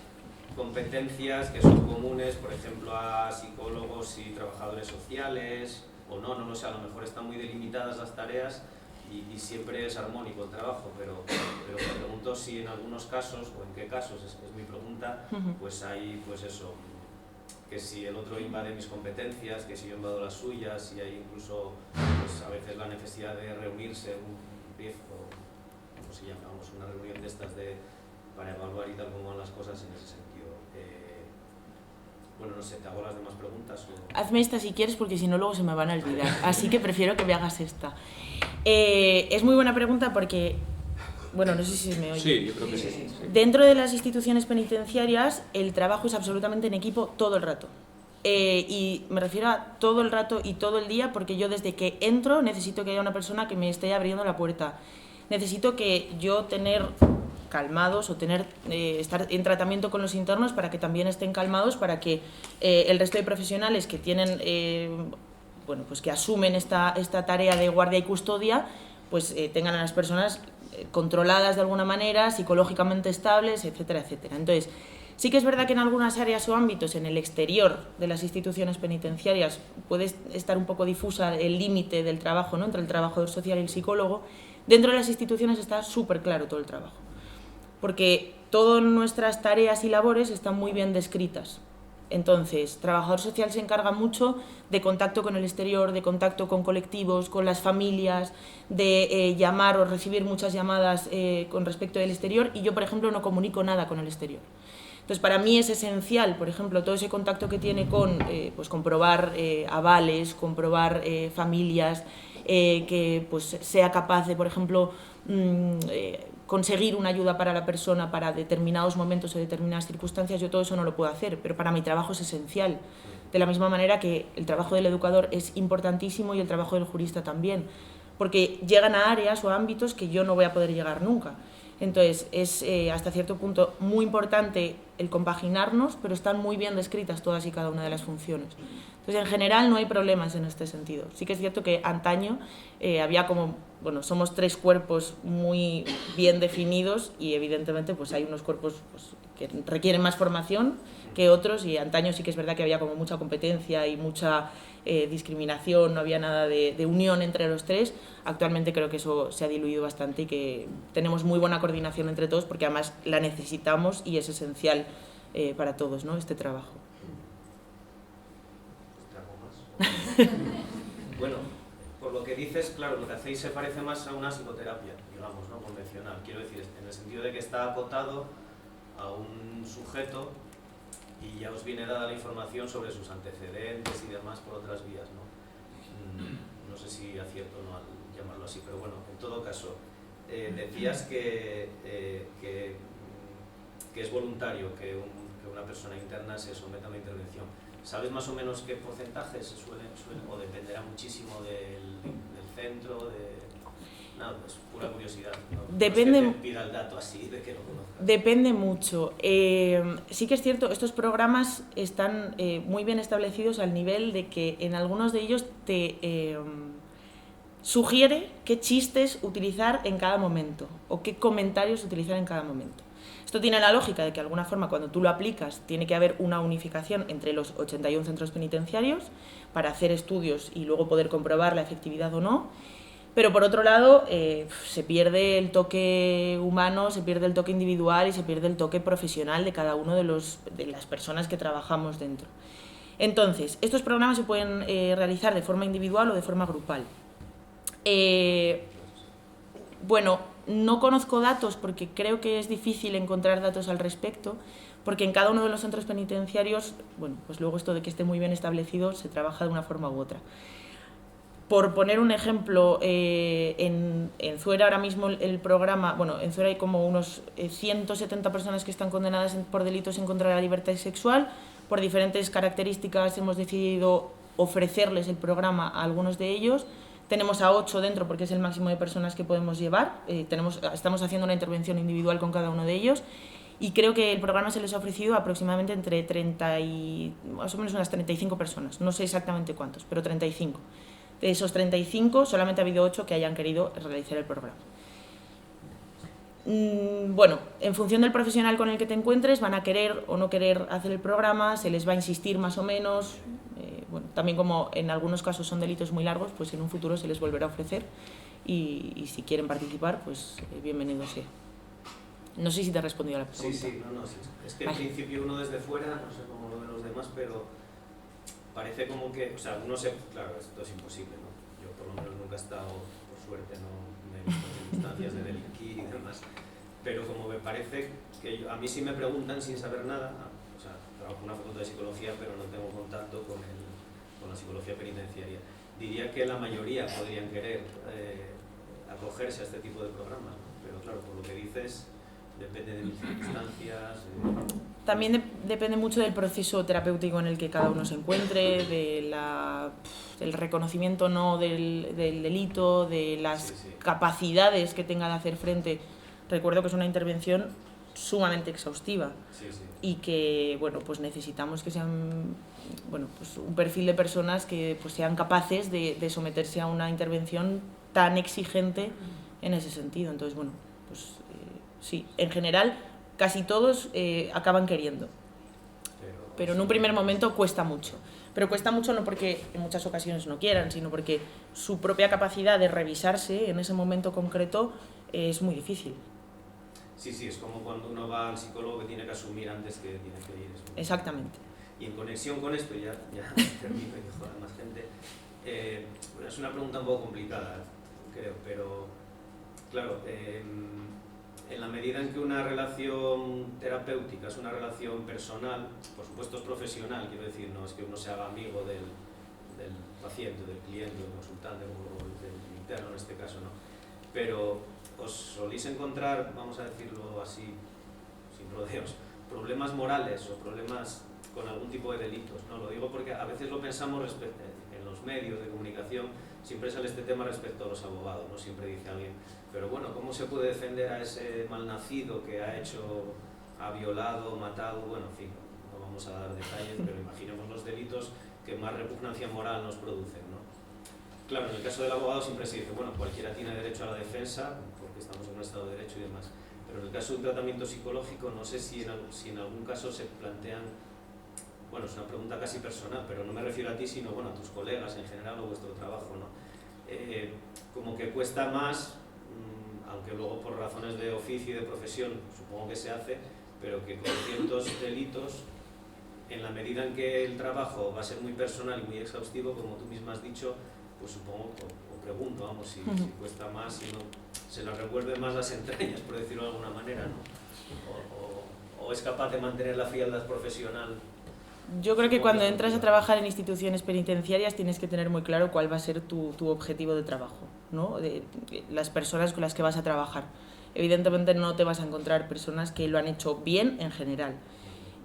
competencias que son comunes, por ejemplo, a psicólogos y trabajadores sociales, o no lo sé, a lo mejor están muy delimitadas las tareas y siempre es armónico el trabajo, pero me pregunto si en algunos casos, o en qué casos, es mi pregunta, pues hay, pues eso, que si el otro invade mis competencias, que si yo invado las suyas, y hay incluso, pues a veces la necesidad de reunirse, ¿cómo se llama? Vamos, una reunión de estas para evaluar y tal cómo van las cosas en ese sentido. Bueno, no sé, ¿te hago las demás preguntas? O... Hazme esta si quieres, porque si no luego se me van a olvidar, así que prefiero que me hagas esta. Es muy buena pregunta porque, bueno, no sé si se me oye. Sí, yo creo que sí. Dentro de las instituciones penitenciarias, el trabajo es absolutamente en equipo todo el rato. Y me refiero a todo el rato y todo el día, porque yo desde que entro necesito que haya una persona que me esté abriendo la puerta. Necesito que yo tener calmados o estar en tratamiento con los internos para que también estén calmados, para que el resto de profesionales que tienen, bueno, pues que asumen esta tarea de guardia y custodia, pues tengan a las personas controladas de alguna manera, psicológicamente estables, etcétera, etcétera. Entonces, sí que es verdad que en algunas áreas o ámbitos en el exterior de las instituciones penitenciarias puede estar un poco difusa el límite del trabajo, ¿no?, entre el trabajador social y el psicólogo. Dentro de las instituciones está súper claro todo el trabajo, porque todas nuestras tareas y labores están muy bien descritas. Entonces, trabajador social se encarga mucho de contacto con el exterior, de contacto con colectivos, con las familias, de llamar o recibir muchas llamadas con respecto del exterior, y yo, por ejemplo, no comunico nada con el exterior. Entonces, para mí es esencial, por ejemplo, todo ese contacto que tiene con pues comprobar avales, comprobar familias, que pues sea capaz de, por ejemplo, conseguir una ayuda para la persona para determinados momentos o determinadas circunstancias. Yo todo eso no lo puedo hacer, pero para mi trabajo es esencial. De la misma manera que el trabajo del educador es importantísimo y el trabajo del jurista también, porque llegan a áreas o a ámbitos que yo no voy a poder llegar nunca. Entonces, es hasta cierto punto muy importante el compaginarnos, pero están muy bien descritas todas y cada una de las funciones. Entonces, en general no hay problemas en este sentido. Sí que es cierto que antaño había como, bueno, somos 3 cuerpos muy bien definidos y evidentemente pues hay unos cuerpos pues, que requieren más formación que otros, y antaño sí que es verdad que había como mucha competencia y mucha discriminación, no había nada de unión entre los 3. Actualmente creo que eso se ha diluido bastante y que tenemos muy buena coordinación entre todos, porque además la necesitamos y es esencial para todos, ¿no?, este trabajo. Bueno, por lo que dices, claro, lo que hacéis se parece más a una psicoterapia, digamos, ¿no?, convencional. Quiero decir, en el sentido de que está acotado a un sujeto y ya os viene dada la información sobre sus antecedentes y demás por otras vías, ¿no? No sé si acierto o no al llamarlo así, pero bueno, en todo caso, decías que es voluntario que una persona interna se someta a una intervención. ¿Sabes más o menos qué porcentaje se suele o dependerá muchísimo del centro? Nada, pues pura curiosidad. ¿No? Depende, no es que te pida el dato así de que lo conozcas. Depende mucho. Sí que es cierto, estos programas están muy bien establecidos al nivel de que en algunos de ellos te sugiere qué chistes utilizar en cada momento o qué comentarios utilizar en cada momento. Esto tiene la lógica de que de alguna forma cuando tú lo aplicas tiene que haber una unificación entre los 81 centros penitenciarios para hacer estudios y luego poder comprobar la efectividad o no. Pero por otro lado, se pierde el toque humano, se pierde el toque individual y se pierde el toque profesional de cada uno de las personas que trabajamos dentro. Entonces, estos programas se pueden realizar de forma individual o de forma grupal. Bueno, no conozco datos porque creo que es difícil encontrar datos al respecto, porque en cada uno de los centros penitenciarios, bueno, pues luego esto de que esté muy bien establecido se trabaja de una forma u otra. Por poner un ejemplo, en Zuera ahora mismo el programa, bueno, en Zuera hay como unos 170 personas que están condenadas por delitos en contra de la libertad sexual. Por diferentes características hemos decidido ofrecerles el programa a algunos de ellos. Tenemos a 8 dentro porque es el máximo de personas que podemos llevar. Estamos haciendo una intervención individual con cada uno de ellos. Y creo que el programa se les ha ofrecido aproximadamente entre 30 y más o menos unas 35 personas. No sé exactamente cuántos, pero 35. De esos 35, solamente ha habido 8 que hayan querido realizar el programa. Bueno, en función del profesional con el que te encuentres, van a querer o no querer hacer el programa, se les va a insistir más o menos. Bueno, también como en algunos casos son delitos muy largos, pues en un futuro se les volverá a ofrecer y si quieren participar, pues bienvenido sea. No sé si te he respondido a la pregunta. Sí, no, sí. Es que en principio uno desde fuera, no sé cómo lo ven los demás, pero parece como que, o sea, uno se, claro, esto es imposible, ¿no? Yo por lo menos nunca he estado, por suerte, no me he visto en circunstancias de delinquir y demás, pero como me parece que a mí sí me preguntan sin saber nada, o sea, trabajo en una facultad de psicología, pero no tengo contacto con la psicología penitenciaria. Diría que la mayoría podrían querer acogerse a este tipo de programas, ¿no? Pero claro, por lo que dices, depende de mis circunstancias. También depende mucho del proceso terapéutico en el que cada uno se encuentre, del reconocimiento no del delito, de las capacidades que tenga de hacer frente. Recuerdo que es una intervención sumamente exhaustiva y que bueno, pues necesitamos que sean pues un perfil de personas que pues sean capaces de someterse a una intervención tan exigente en ese sentido. Entonces, bueno, pues sí, en general casi todos acaban queriendo, pero en un primer momento cuesta mucho. Pero cuesta mucho no porque en muchas ocasiones no quieran, sino porque su propia capacidad de revisarse en ese momento concreto es muy difícil. Sí, es como cuando uno va al psicólogo que tiene que asumir antes que tiene que ir. Exactamente. Y en conexión con esto, ya termino y dejo a más gente, bueno, es una pregunta un poco complicada, creo, pero claro, en la medida en que una relación terapéutica es una relación personal, por supuesto es profesional, quiero decir, no es que uno se haga amigo del paciente, del cliente, del consultante o del interno en este caso, ¿no? Pero os soléis encontrar, vamos a decirlo así, sin rodeos, problemas morales o problemas con algún tipo de delitos, ¿no? Lo digo porque a veces lo pensamos en los medios de comunicación, siempre sale este tema respecto a los abogados, ¿no? Siempre dice alguien, pero bueno, ¿cómo se puede defender a ese malnacido que ha violado, matado? Bueno, en fin, no vamos a dar detalles, pero imaginemos los delitos que más repugnancia moral nos producen, ¿no? Claro, en el caso del abogado siempre se dice, bueno, cualquiera tiene derecho a la defensa, porque estamos en un estado de derecho y demás, pero en el caso de un tratamiento psicológico, no sé si en algún caso se plantean, bueno, es una pregunta casi personal, pero no me refiero a ti, sino bueno, a tus colegas en general o vuestro trabajo, ¿no? Como que cuesta más, aunque luego por razones de oficio y de profesión supongo que se hace, pero que con ciertos delitos, en la medida en que el trabajo va a ser muy personal y muy exhaustivo, como tú misma has dicho, pues supongo, o pregunto, vamos, si cuesta más, si no, se nos revuelven más las entrañas, por decirlo de alguna manera, ¿no? O es capaz de mantener la frialdad profesional. Yo creo que cuando entras a trabajar en instituciones penitenciarias tienes que tener muy claro cuál va a ser tu objetivo de trabajo, ¿no? De las personas con las que vas a trabajar. Evidentemente no te vas a encontrar personas que lo han hecho bien en general.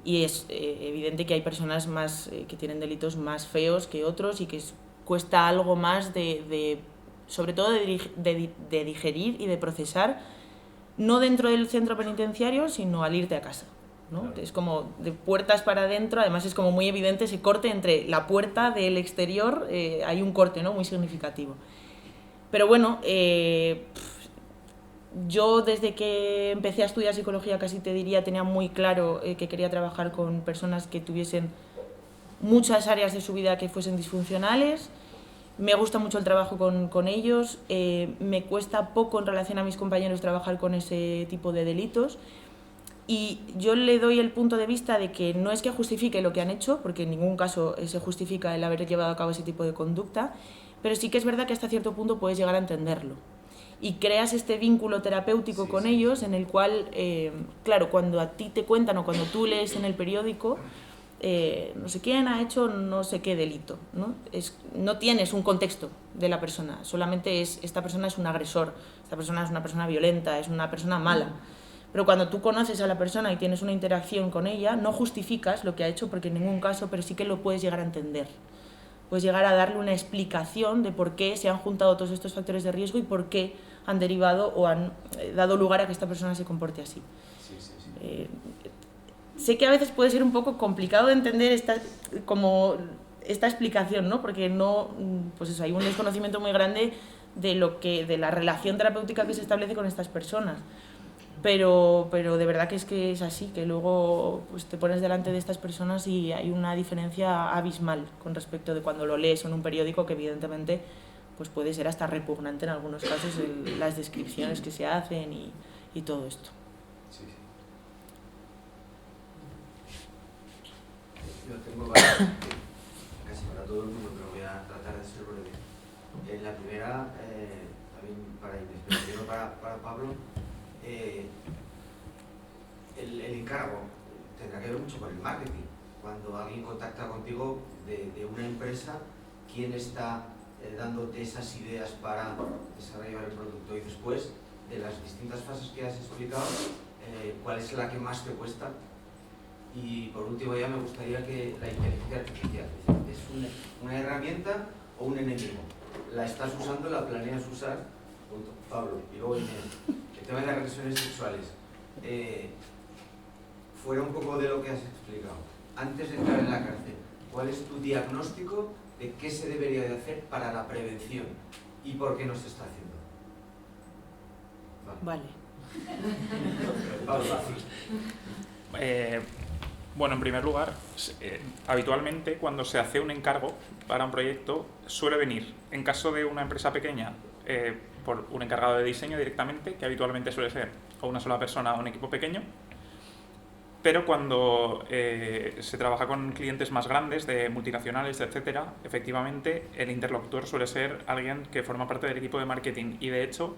Y es evidente que hay personas que tienen delitos más feos que otros y que cuesta algo más sobre todo de digerir y de procesar, no dentro del centro penitenciario, sino al irte a casa, ¿no? Claro. Es como de puertas para adentro, además es como muy evidente ese corte entre la puerta del exterior, hay un corte, ¿no? Muy significativo. Pero bueno, yo desde que empecé a estudiar psicología, casi te diría, tenía muy claro que quería trabajar con personas que tuviesen muchas áreas de su vida que fuesen disfuncionales. Me gusta mucho el trabajo con ellos, me cuesta poco en relación a mis compañeros trabajar con ese tipo de delitos y yo le doy el punto de vista de que no es que justifique lo que han hecho, porque en ningún caso se justifica el haber llevado a cabo ese tipo de conducta, pero sí que es verdad que hasta cierto punto puedes llegar a entenderlo y creas este vínculo terapéutico con ellos en el cual, claro, cuando a ti te cuentan o cuando tú lees en el periódico, no sé quién ha hecho no sé qué delito, ¿no? No tienes un contexto de la persona, solamente esta persona es un agresor, esta persona es una persona violenta, es una persona mala. Pero cuando tú conoces a la persona y tienes una interacción con ella, no justificas lo que ha hecho porque en ningún caso, pero sí que lo puedes llegar a entender. Puedes llegar a darle una explicación de por qué se han juntado todos estos factores de riesgo y por qué han derivado o han dado lugar a que esta persona se comporte así. Sé que a veces puede ser un poco complicado de entender esta explicación, ¿no? Porque pues eso, hay un desconocimiento muy grande de la relación terapéutica que se establece con estas personas. pero de verdad que es así, que luego pues, te pones delante de estas personas y hay una diferencia abismal con respecto de cuando lo lees en un periódico, que evidentemente pues puede ser hasta repugnante en algunos casos las descripciones que se hacen y todo esto. Sí, sí. Yo tengo varias, casi para todo el mundo, pero voy a tratar de ser breve. La primera, también para Inés, pero primero para Pablo. El encargo tendrá que ver mucho con el marketing. Cuando alguien contacta contigo de una empresa, ¿quién está dándote esas ideas para desarrollar el producto? Y después, de las distintas fases que has explicado, ¿cuál es la que más te cuesta? Y por último ya me gustaría que la inteligencia artificial, ¿es una herramienta o un enemigo? ¿La estás usando, la planeas usar? Punto. Pablo, y luego Inés. El tema de las agresiones sexuales. Fuera un poco de lo que has explicado. Antes de entrar en la cárcel, ¿cuál es tu diagnóstico de qué se debería de hacer para la prevención y por qué no se está haciendo? Vale. Pablo, Bueno, en primer lugar, habitualmente cuando se hace un encargo para un proyecto suele venir, en caso de una empresa pequeña, por un encargado de diseño directamente, que habitualmente suele ser o una sola persona o un equipo pequeño, pero cuando se trabaja con clientes más grandes, de multinacionales, etcétera, efectivamente el interlocutor suele ser alguien que forma parte del equipo de marketing y de hecho,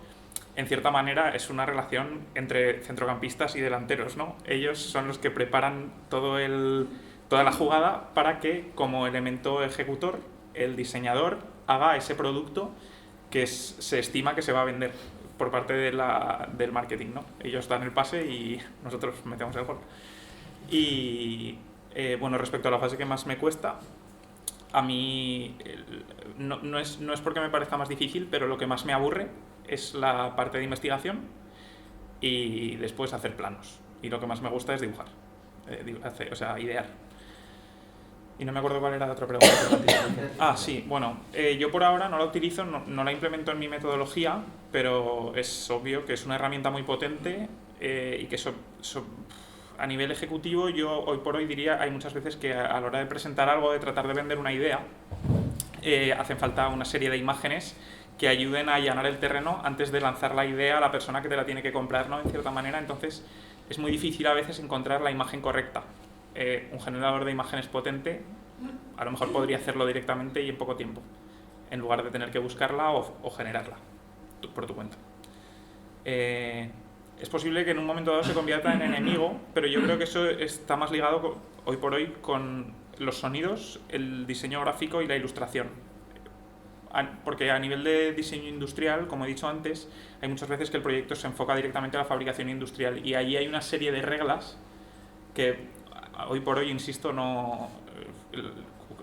en cierta manera, es una relación entre centrocampistas y delanteros, ¿no? Ellos son los que preparan toda la jugada para que, como elemento ejecutor, el diseñador haga ese producto que se estima que se va a vender por parte del marketing, ¿no? Ellos dan el pase y nosotros metemos el gol. Y bueno, respecto a la fase que más me cuesta, a mí no es porque me parezca más difícil, pero lo que más me aburre es la parte de investigación y después hacer planos. Y lo que más me gusta es dibujar, o sea, idear. Y no me acuerdo cuál era la otra pregunta. Sí, bueno, yo por ahora no la utilizo, no la implemento en mi metodología, pero es obvio que es una herramienta muy potente y que a nivel ejecutivo yo hoy por hoy diría, hay muchas veces que a la hora de presentar algo, de tratar de vender una idea, hacen falta una serie de imágenes que ayuden a allanar el terreno antes de lanzar la idea a la persona que te la tiene que comprar, ¿no? En cierta manera, entonces es muy difícil a veces encontrar la imagen correcta. Un generador de imágenes potente a lo mejor podría hacerlo directamente y en poco tiempo, en lugar de tener que buscarla o generarla por tu cuenta. Es posible que en un momento dado se convierta en enemigo, pero yo creo que eso está más ligado hoy por hoy con los sonidos, el diseño gráfico y la ilustración. Porque a nivel de diseño industrial, como he dicho antes, hay muchas veces que el proyecto se enfoca directamente a la fabricación industrial y ahí hay una serie de reglas que hoy por hoy, insisto,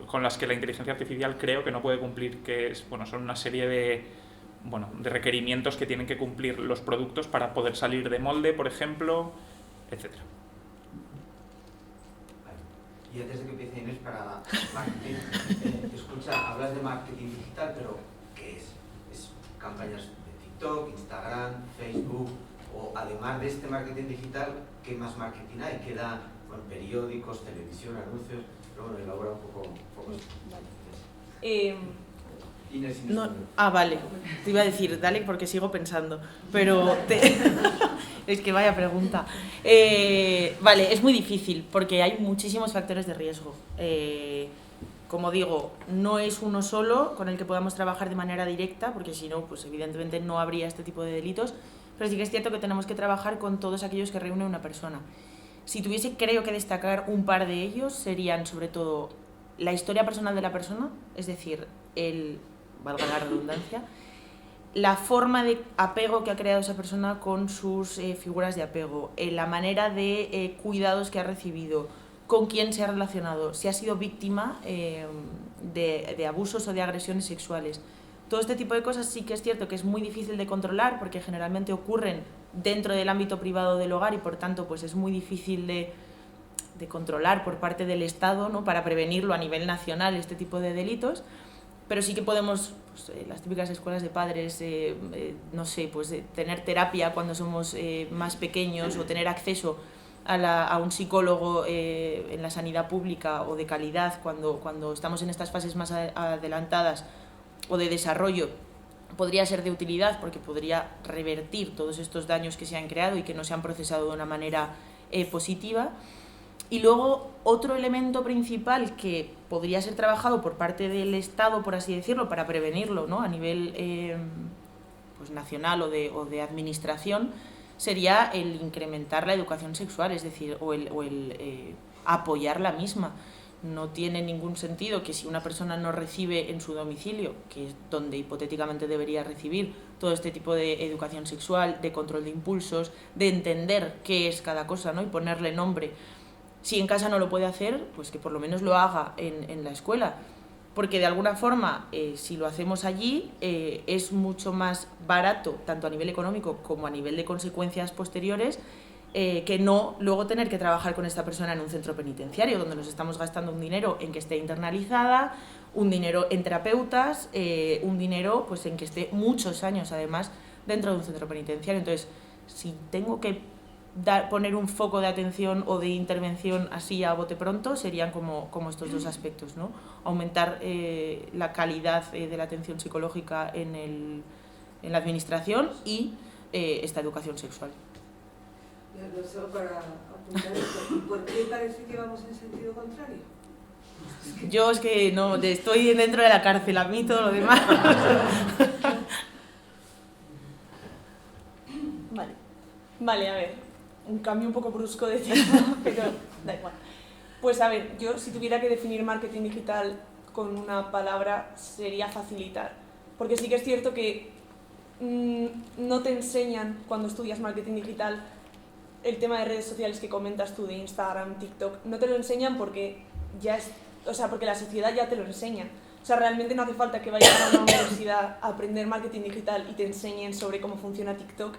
con las que la inteligencia artificial creo que no puede cumplir, que son una serie de requerimientos que tienen que cumplir los productos para poder salir de molde, por ejemplo, etcétera. Y antes de que empiece Inés para marketing, escucha, hablas de marketing digital, pero ¿qué es? ¿Es campañas de TikTok, Instagram, Facebook? O además de este marketing digital, ¿qué más marketing hay? ¿Qué da periódicos, televisión, anuncios? Pero bueno, elabora un poco esto. Vale. Inés. No, vale, te iba a decir, dale, porque sigo pensando, pero es que vaya pregunta. Vale, es muy difícil porque hay muchísimos factores de riesgo. Como digo, no es uno solo con el que podamos trabajar de manera directa, porque si no, pues evidentemente no habría este tipo de delitos, pero sí que es cierto que tenemos que trabajar con todos aquellos que reúne una persona. Si tuviese, creo que destacar un par de ellos, serían sobre todo la historia personal de la persona, es decir, valga la redundancia, la forma de apego que ha creado esa persona con sus figuras de apego, la manera de cuidados que ha recibido, con quién se ha relacionado, si ha sido víctima de abusos o de agresiones sexuales. Todo este tipo de cosas sí que es cierto que es muy difícil de controlar porque generalmente ocurren dentro del ámbito privado del hogar y por tanto pues es muy difícil de controlar por parte del Estado, ¿no? Para prevenirlo a nivel nacional este tipo de delitos. pero sí que podemos, pues, las típicas escuelas de padres, no sé, pues tener terapia cuando somos más pequeños o tener acceso a un psicólogo en la sanidad pública o de calidad cuando estamos en estas fases más adelantadas o de desarrollo, podría ser de utilidad porque podría revertir todos estos daños que se han creado y que no se han procesado de una manera positiva. Y luego otro elemento principal que podría ser trabajado por parte del Estado, por así decirlo, para prevenirlo, ¿no?, a nivel pues nacional o de administración, sería el incrementar la educación sexual, es decir, o el apoyar la misma. No tiene ningún sentido que si una persona no recibe en su domicilio, que es donde hipotéticamente debería recibir todo este tipo de educación sexual, de control de impulsos, de entender qué es cada cosa, ¿no?, y ponerle nombre. Si en casa no lo puede hacer, pues que por lo menos lo haga en la escuela. Porque de alguna forma, si lo hacemos allí, es mucho más barato, tanto a nivel económico como a nivel de consecuencias posteriores, que no luego tener que trabajar con esta persona en un centro penitenciario, donde nos estamos gastando un dinero en que esté internalizada, un dinero en terapeutas, un dinero pues en que esté muchos años además dentro de un centro penitenciario. Entonces, si tengo que poner un foco de atención o de intervención así a bote pronto, serían como estos dos aspectos, ¿no? Aumentar la calidad de la atención psicológica en la administración y esta educación sexual. Solo para apuntar esto, ¿por qué parece que vamos en sentido contrario? Yo es que no, estoy dentro de la cárcel, a mí todo lo demás. Vale, a ver, un cambio un poco brusco de tema, pero da igual. Pues a ver, yo si tuviera que definir marketing digital con una palabra sería facilitar, porque sí que es cierto que no te enseñan cuando estudias marketing digital el tema de redes sociales que comentas tú de Instagram, TikTok, no te lo enseñan porque ya es, o sea, porque la sociedad ya te lo enseña. O sea, realmente no hace falta que vayas a una universidad a aprender marketing digital y te enseñen sobre cómo funciona TikTok,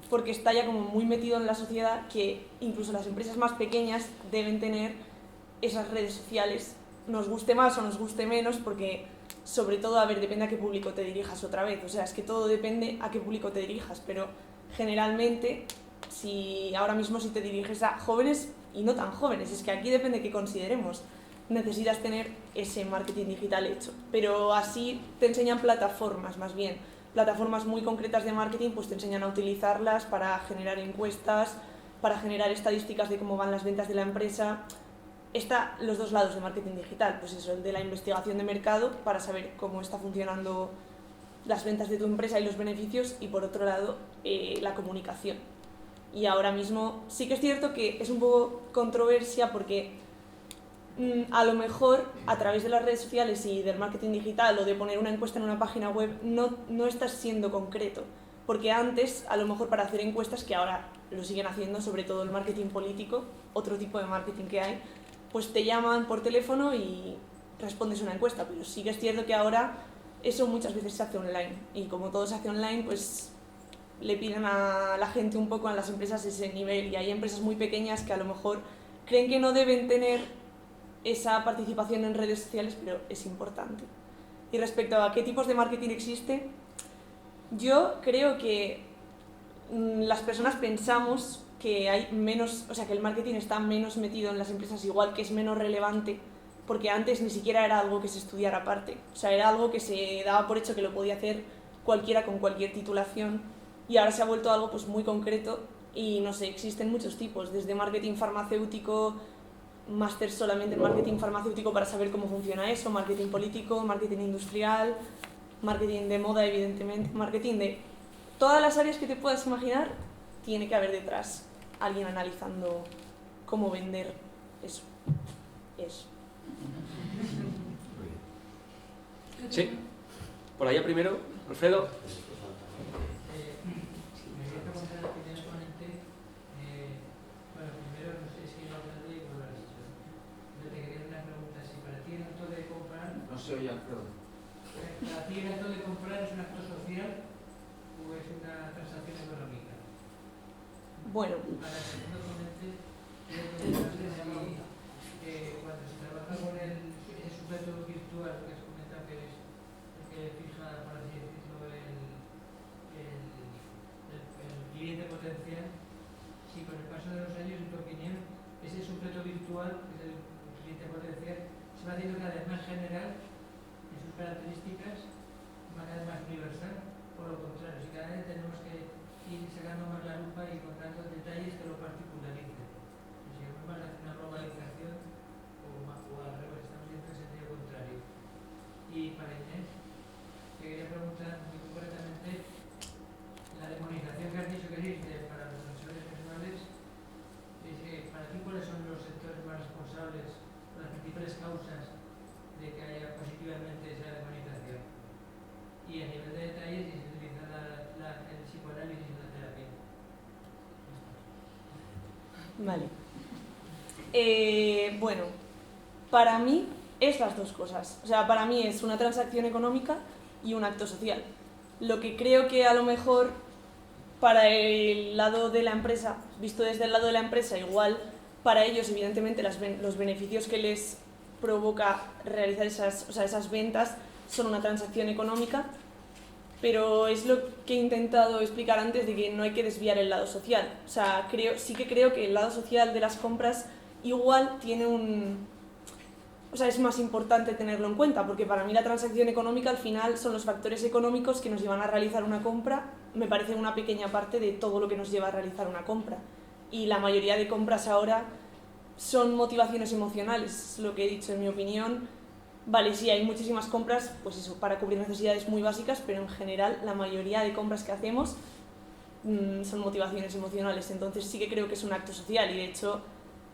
porque está ya como muy metido en la sociedad que incluso las empresas más pequeñas deben tener esas redes sociales, nos guste más o nos guste menos, porque sobre todo, a ver, depende a qué público te dirijas otra vez, o sea, es que todo depende a qué público te dirijas, pero generalmente, si ahora mismo si te diriges a jóvenes y no tan jóvenes, es que aquí depende de qué consideremos, necesitas tener ese marketing digital hecho, pero así te enseñan plataformas más bien, plataformas muy concretas de marketing, pues te enseñan a utilizarlas para generar encuestas, para generar estadísticas de cómo van las ventas de la empresa. Está los dos lados de marketing digital, pues eso, el de la investigación de mercado para saber cómo está funcionando las ventas de tu empresa y los beneficios, y por otro lado la comunicación. Y ahora mismo sí que es cierto que es un poco controversia porque a lo mejor a través de las redes sociales y del marketing digital o de poner una encuesta en una página web no estás siendo concreto, porque antes a lo mejor para hacer encuestas, que ahora lo siguen haciendo, sobre todo el marketing político, otro tipo de marketing que hay, pues te llaman por teléfono y respondes una encuesta, pero sí que es cierto que ahora eso muchas veces se hace online, y como todo se hace online, pues le piden a la gente un poco, a las empresas, ese nivel, y hay empresas muy pequeñas que a lo mejor creen que no deben tener esa participación en redes sociales, pero es importante. Y respecto a qué tipos de marketing existe, yo creo que las personas pensamos que hay menos, o sea, que el marketing está menos metido en las empresas, igual que es menos relevante, porque antes ni siquiera era algo que se estudiara aparte, o sea, era algo que se daba por hecho que lo podía hacer cualquiera con cualquier titulación, y ahora se ha vuelto algo pues muy concreto, y no sé, existen muchos tipos, desde marketing farmacéutico, máster solamente en marketing farmacéutico para saber cómo funciona eso, marketing político, marketing industrial, marketing de moda, evidentemente, marketing de todas las áreas que te puedas imaginar, tiene que haber detrás alguien analizando cómo vender eso. Sí, por allá primero, Alfredo. No se oye, Alfredo. ¿Para ti el acto de comprar es un acto social o es una transacción económica? Bueno. Para el segundo ponente, cuando se trabaja con ese sujeto virtual que has comentado que es que fija, por así decirlo, el cliente potencial, si con el paso de los años, en tu opinión, ese sujeto virtual, que es el cliente potencial, se va haciendo cada vez más general en sus características, va cada vez más universal, por lo contrario, si cada vez tenemos que ir sacando más la lupa y contando detalles que lo particularizan. Si vamos a hacer una globalización o al revés, estamos yendo en sentido contrario. Y para Inés, te quería preguntar muy concretamente la demonización que has dicho que existe para los defensores personales. Para ti, ¿cuáles son los sectores más responsables, las principales causas de que haya positivamente esa demonización? Y a nivel de detalles, si se utiliza el psicoanálisis y la terapia. Vale. Bueno, para mí es las dos cosas. O sea, para mí es una transacción económica y un acto social. Lo que creo que a lo mejor para el lado de la empresa, visto desde el lado de la empresa, igual para ellos evidentemente los beneficios que les provoca realizar esas ventas son una transacción económica, pero es lo que he intentado explicar antes de que no hay que desviar el lado social. O sea, sí que creo que el lado social de las compras igual tiene es más importante tenerlo en cuenta, porque para mí la transacción económica al final son los factores económicos que nos llevan a realizar una compra, me parece una pequeña parte de todo lo que nos lleva a realizar una compra. Y la mayoría de compras ahora son motivaciones emocionales, lo que he dicho en mi opinión. Vale, sí, hay muchísimas compras, pues eso, para cubrir necesidades muy básicas, pero en general la mayoría de compras que hacemos son motivaciones emocionales, entonces sí que creo que es un acto social y de hecho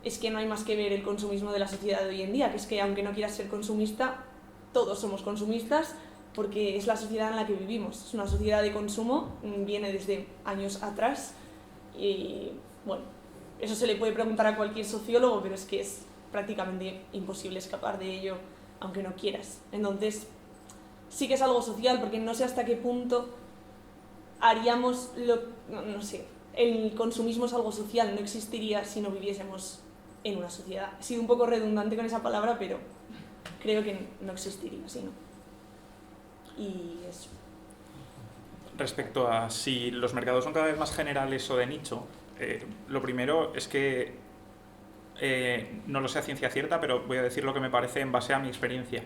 es que no hay más que ver el consumismo de la sociedad de hoy en día, que es que aunque no quieras ser consumista, todos somos consumistas porque es la sociedad en la que vivimos, es una sociedad de consumo, viene desde años atrás y bueno, eso se le puede preguntar a cualquier sociólogo, pero es que es prácticamente imposible escapar de ello aunque no quieras. Entonces, sí que es algo social, porque no sé hasta qué punto haríamos no sé, el consumismo es algo social, no existiría si no viviésemos en una sociedad. He sido un poco redundante con esa palabra, pero creo que no existiría, ¿sí? ¿No? Y eso. Respecto a si los mercados son cada vez más generales o de nicho, lo primero es que no lo sé a ciencia cierta, pero voy a decir lo que me parece en base a mi experiencia.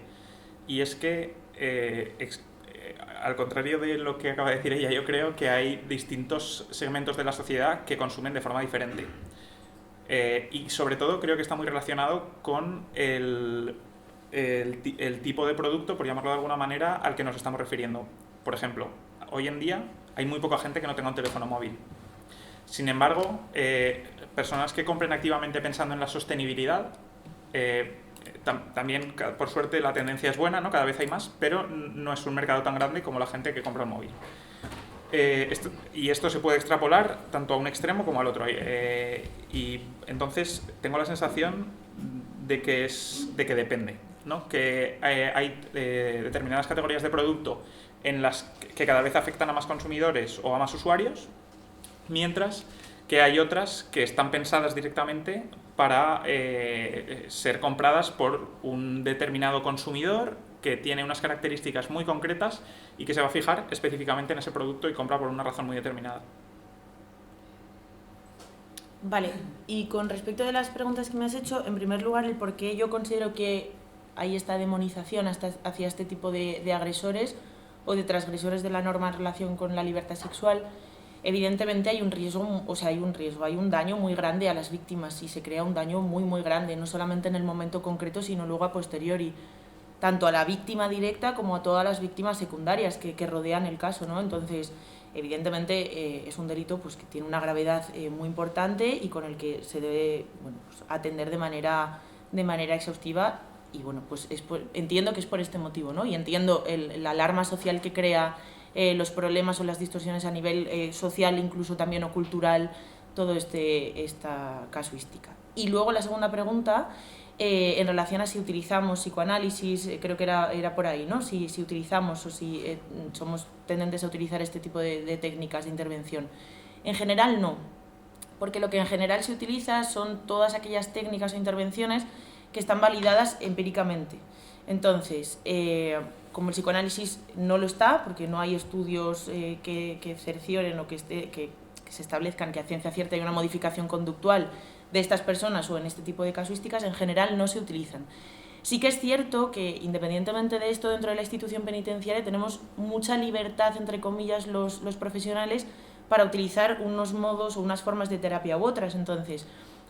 Y es que, al contrario de lo que acaba de decir ella, yo creo que hay distintos segmentos de la sociedad que consumen de forma diferente. Y sobre todo creo que está muy relacionado con el tipo de producto, por llamarlo de alguna manera, al que nos estamos refiriendo. Por ejemplo, hoy en día hay muy poca gente que no tenga un teléfono móvil. Sin embargo, personas que compren activamente pensando en la sostenibilidad, también, por suerte, la tendencia es buena, ¿no? Cada vez hay más, pero no es un mercado tan grande como la gente que compra un móvil. Y esto se puede extrapolar tanto a un extremo como al otro. Y entonces tengo la sensación de que depende, ¿no? Que hay determinadas categorías de producto en las que cada vez afectan a más consumidores o a más usuarios, mientras que hay otras que están pensadas directamente para ser compradas por un determinado consumidor que tiene unas características muy concretas y que se va a fijar específicamente en ese producto y compra por una razón muy determinada. Vale, y con respecto de las preguntas que me has hecho, en primer lugar, el por qué yo considero que hay esta demonización hacia este tipo de agresores o de transgresores de la norma en relación con la libertad sexual. Evidentemente hay un riesgo, hay un daño muy grande a las víctimas y se crea un daño muy muy grande, no solamente en el momento concreto, sino luego a posteriori, tanto a la víctima directa como a todas las víctimas secundarias que rodean el caso, ¿no? Entonces, evidentemente es un delito pues, que tiene una gravedad muy importante y con el que se debe atender de manera exhaustiva y bueno, pues entiendo que es por este motivo, ¿no? Y entiendo la alarma social que crea, los problemas o las distorsiones a nivel social, incluso también o cultural, todo esta casuística. Y luego la segunda pregunta, en relación a si utilizamos psicoanálisis, creo que era por ahí, ¿no? Si utilizamos o si somos tendentes a utilizar este tipo de técnicas de intervención. En general no, porque lo que en general se utiliza son todas aquellas técnicas o intervenciones que están validadas empíricamente. Entonces, como el psicoanálisis no lo está, porque no hay estudios que cercioren o que se establezcan que a ciencia cierta hay una modificación conductual de estas personas o en este tipo de casuísticas, en general no se utilizan. Sí que es cierto que, independientemente de esto, dentro de la institución penitenciaria tenemos mucha libertad, entre comillas, los profesionales para utilizar unos modos o unas formas de terapia u otras. Entonces,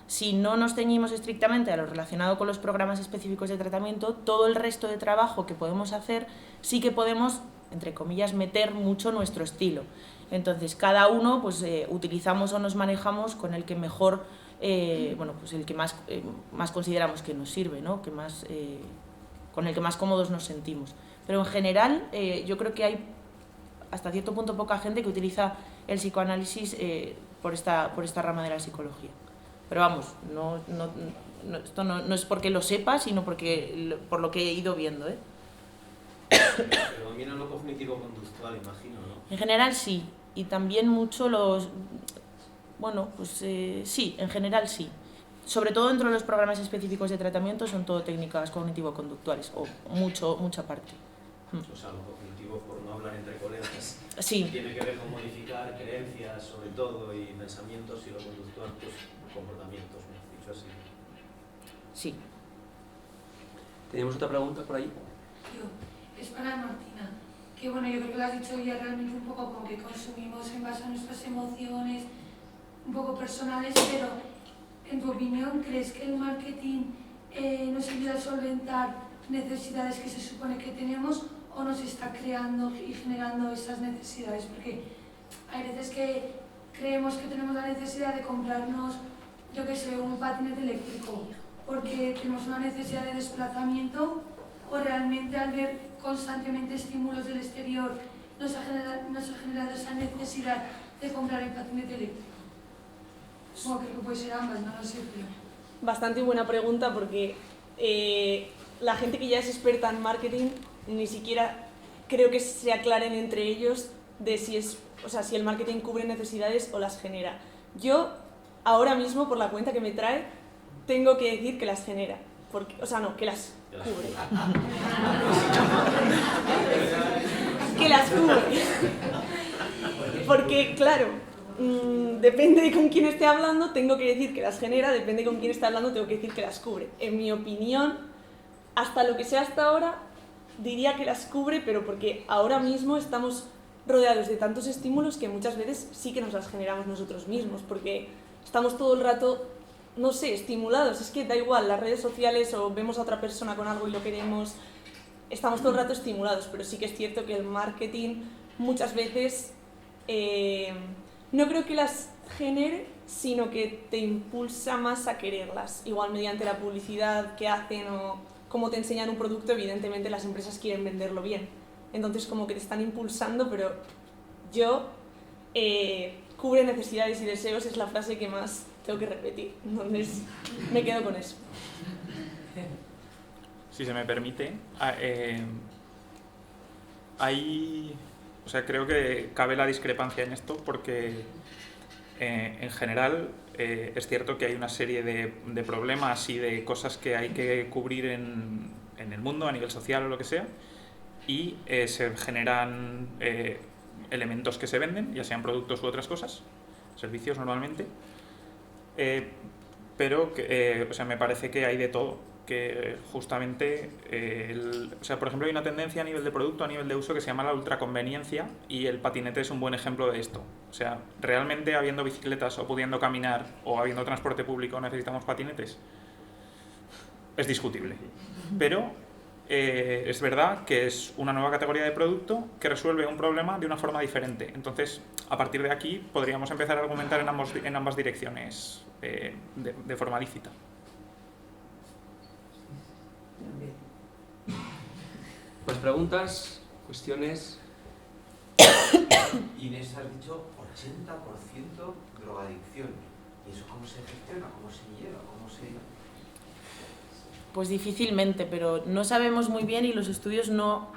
si no nos ceñimos estrictamente a lo relacionado con los programas específicos de tratamiento, todo el resto de trabajo que podemos hacer sí que podemos, entre comillas, meter mucho nuestro estilo. Entonces, cada uno pues, utilizamos o nos manejamos con el que mejor, bueno, pues el que más consideramos que nos sirve, ¿no? Que más, con el que más cómodos nos sentimos. Pero en general, yo creo que hay hasta cierto punto poca gente que utiliza el psicoanálisis por esta rama de la psicología. Pero vamos, esto no es porque lo sepa, sino por lo que he ido viendo, ¿eh? Pero también en lo cognitivo-conductual, imagino, ¿no? En general sí, y también mucho los... Bueno, pues sí, en general sí. Sobre todo dentro de los programas específicos de tratamiento son todo técnicas cognitivo-conductuales, o mucha parte. O sea, lo cognitivo, por no hablar entre colegas, Sí. tiene que ver con modificar creencias, sobre todo, y pensamientos, y lo conductual, pues comportamientos, mejor dicho así. Sí. ¿Tenemos otra pregunta por ahí? Es para Martina, que bueno, yo creo que lo has dicho ya realmente un poco como que consumimos en base a nuestras emociones, un poco personales, pero en tu opinión, ¿crees que el marketing nos ayuda a solventar necesidades que se supone que tenemos o nos está creando y generando esas necesidades? Porque hay veces que creemos que tenemos la necesidad de comprarnos, yo que sé, un patinete eléctrico porque tenemos una necesidad de desplazamiento, o realmente al ver constantemente estímulos del exterior nos ha generado esa necesidad de comprar el patinete eléctrico. Supongo que puede ser ambas, no lo sé, pero... Bastante buena pregunta porque la gente que ya es experta en marketing ni siquiera creo que se aclaren entre ellos de si el marketing cubre necesidades o las genera. Yo ahora mismo, por la cuenta que me trae, tengo que decir que las genera. Que las cubre. Que las cubre. Porque, claro, depende de con quién esté hablando, tengo que decir que las genera, depende de con quién esté hablando, tengo que decir que las cubre. En mi opinión, hasta lo que sé hasta ahora, diría que las cubre, pero porque ahora mismo estamos rodeados de tantos estímulos que muchas veces sí que nos las generamos nosotros mismos, porque estamos todo el rato, no sé, estimulados. Es que da igual, las redes sociales o vemos a otra persona con algo y lo queremos, estamos todo el rato estimulados, pero sí que es cierto que el marketing muchas veces no creo que las genere, sino que te impulsa más a quererlas, igual mediante la publicidad que hacen o cómo te enseñan un producto. Evidentemente las empresas quieren venderlo bien, entonces como que te están impulsando, pero yo cubre necesidades y deseos es la frase que más tengo que repetir, entonces me quedo con eso. Si se me permite, creo que cabe la discrepancia en esto porque en general es cierto que hay una serie de problemas y de cosas que hay que cubrir en el mundo a nivel social o lo que sea, y se generan elementos que se venden, ya sean productos u otras cosas, servicios normalmente, pero me parece que hay de todo, que justamente, por ejemplo, hay una tendencia a nivel de producto, a nivel de uso, que se llama la ultraconveniencia, y el patinete es un buen ejemplo de esto. O sea, realmente habiendo bicicletas o pudiendo caminar o habiendo transporte público necesitamos patinetes. Es discutible. Pero es verdad que es una nueva categoría de producto que resuelve un problema de una forma diferente. Entonces, a partir de aquí podríamos empezar a argumentar en ambas direcciones de forma lícita. ¿Más preguntas? ¿Cuestiones? Inés, has dicho 80% drogadicción. ¿Y eso cómo se gestiona? ¿Cómo se lleva? ¿Cómo se...? Pues difícilmente, pero no sabemos muy bien y los estudios no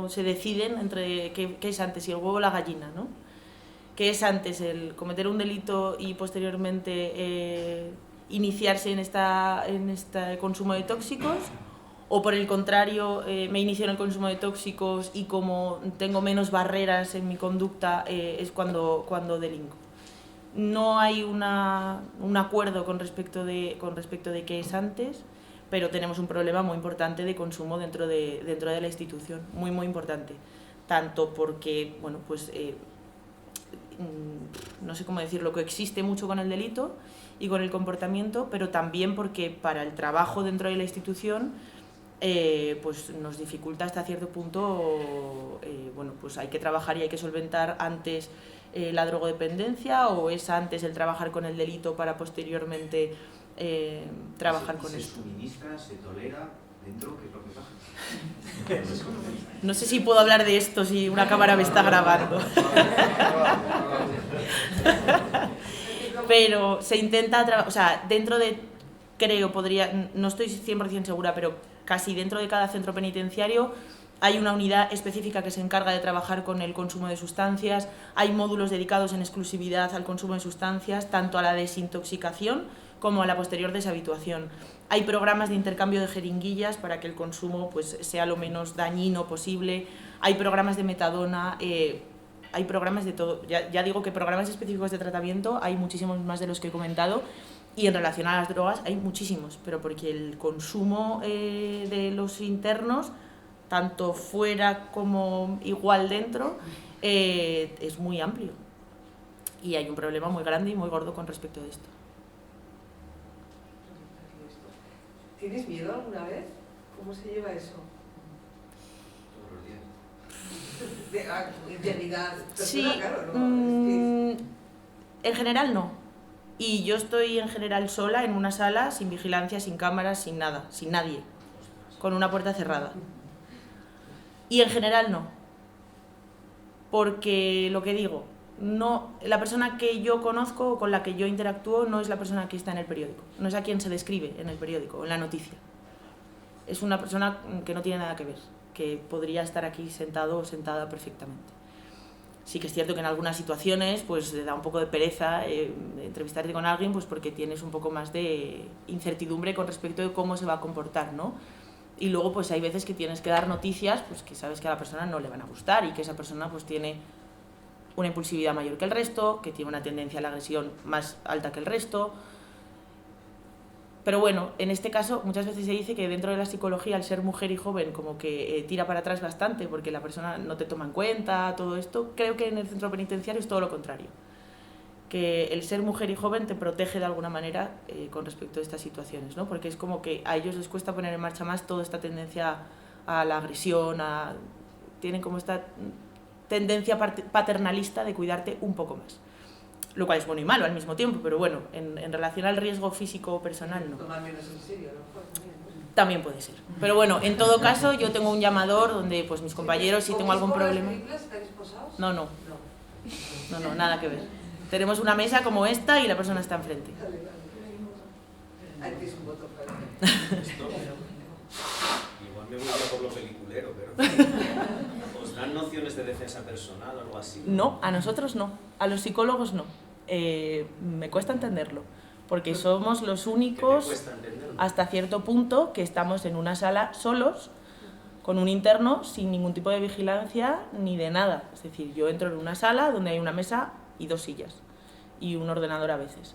se deciden entre qué es antes, si el huevo o la gallina, ¿no? ¿Qué es antes, el cometer un delito y posteriormente iniciarse en este consumo de tóxicos, o por el contrario me inicio en el consumo de tóxicos y como tengo menos barreras en mi conducta es cuando delinco. No hay un acuerdo con respecto de qué es antes, pero tenemos un problema muy importante de consumo dentro de la institución, muy muy importante, tanto porque, bueno, pues no sé cómo decirlo, que existe mucho con el delito y con el comportamiento, pero también porque para el trabajo dentro de la institución pues nos dificulta hasta cierto punto, bueno, pues hay que trabajar y hay que solventar antes la drogodependencia, o es antes el trabajar con el delito para posteriormente trabajar con esto. ¿Se suministra, se tolera dentro? ¿Qué es lo que pasa? No sé si puedo hablar de esto si una cámara me está grabando. Pero se intenta, o sea, dentro de, creo, no estoy 100% segura, pero casi dentro de cada centro penitenciario hay una unidad específica que se encarga de trabajar con el consumo de sustancias, hay módulos dedicados en exclusividad al consumo de sustancias, tanto a la desintoxicación como a la posterior deshabituación. Hay programas de intercambio de jeringuillas para que el consumo pues, sea lo menos dañino posible, hay programas de metadona, hay programas de todo. Ya digo que programas específicos de tratamiento hay muchísimos más de los que he comentado, y en relación a las drogas hay muchísimos, pero porque el consumo de los internos, tanto fuera como igual dentro, es muy amplio. Y hay un problema muy grande y muy gordo con respecto a esto. ¿Tienes miedo alguna vez? ¿Cómo se lleva eso? Todos los días. De integridad. Sí, claro, ¿no? En general no. Y yo estoy en general sola en una sala, sin vigilancia, sin cámaras, sin nada, sin nadie, con una puerta cerrada. Y en general no. Porque lo que digo, no, la persona que yo conozco o con la que yo interactúo no es la persona que está en el periódico, no es a quien se describe en el periódico o en la noticia. Es una persona que no tiene nada que ver, que podría estar aquí sentado o sentada perfectamente. Sí que es cierto que en algunas situaciones pues te da un poco de pereza entrevistarte con alguien, pues porque tienes un poco más de incertidumbre con respecto de cómo se va a comportar, ¿no? Y luego pues hay veces que tienes que dar noticias pues que sabes que a la persona no le van a gustar y que esa persona pues tiene una impulsividad mayor que el resto, que tiene una tendencia a la agresión más alta que el resto. Pero bueno, en este caso muchas veces se dice que dentro de la psicología, al ser mujer y joven, como que tira para atrás bastante porque la persona no te toma en cuenta, todo esto. Creo que en el centro penitenciario es todo lo contrario. Que el ser mujer y joven te protege de alguna manera con respecto a estas situaciones, ¿no? Porque es como que a ellos les cuesta poner en marcha más toda esta tendencia a la agresión, tienen como esta tendencia paternalista de cuidarte un poco más. Lo cual es bueno y malo al mismo tiempo, pero bueno, en relación al riesgo físico o personal no. Tomar menos en serio, a lo mejor También puede ser. Pero bueno, en todo caso yo tengo un llamador donde pues mis compañeros, si tengo algún problema... ¿Estáis esposados? No, nada que ver. Tenemos una mesa como esta y la persona está enfrente. Ahí tienes un botón para Igual me voy a por lo peliculero, pero ¿os dan nociones de defensa personal o algo así? No, a nosotros no, a los psicólogos no. Me cuesta entenderlo, porque somos los únicos, hasta cierto punto, que estamos en una sala solos, con un interno, sin ningún tipo de vigilancia ni de nada. Es decir, yo entro en una sala donde hay una mesa y 2 sillas, y un ordenador a veces.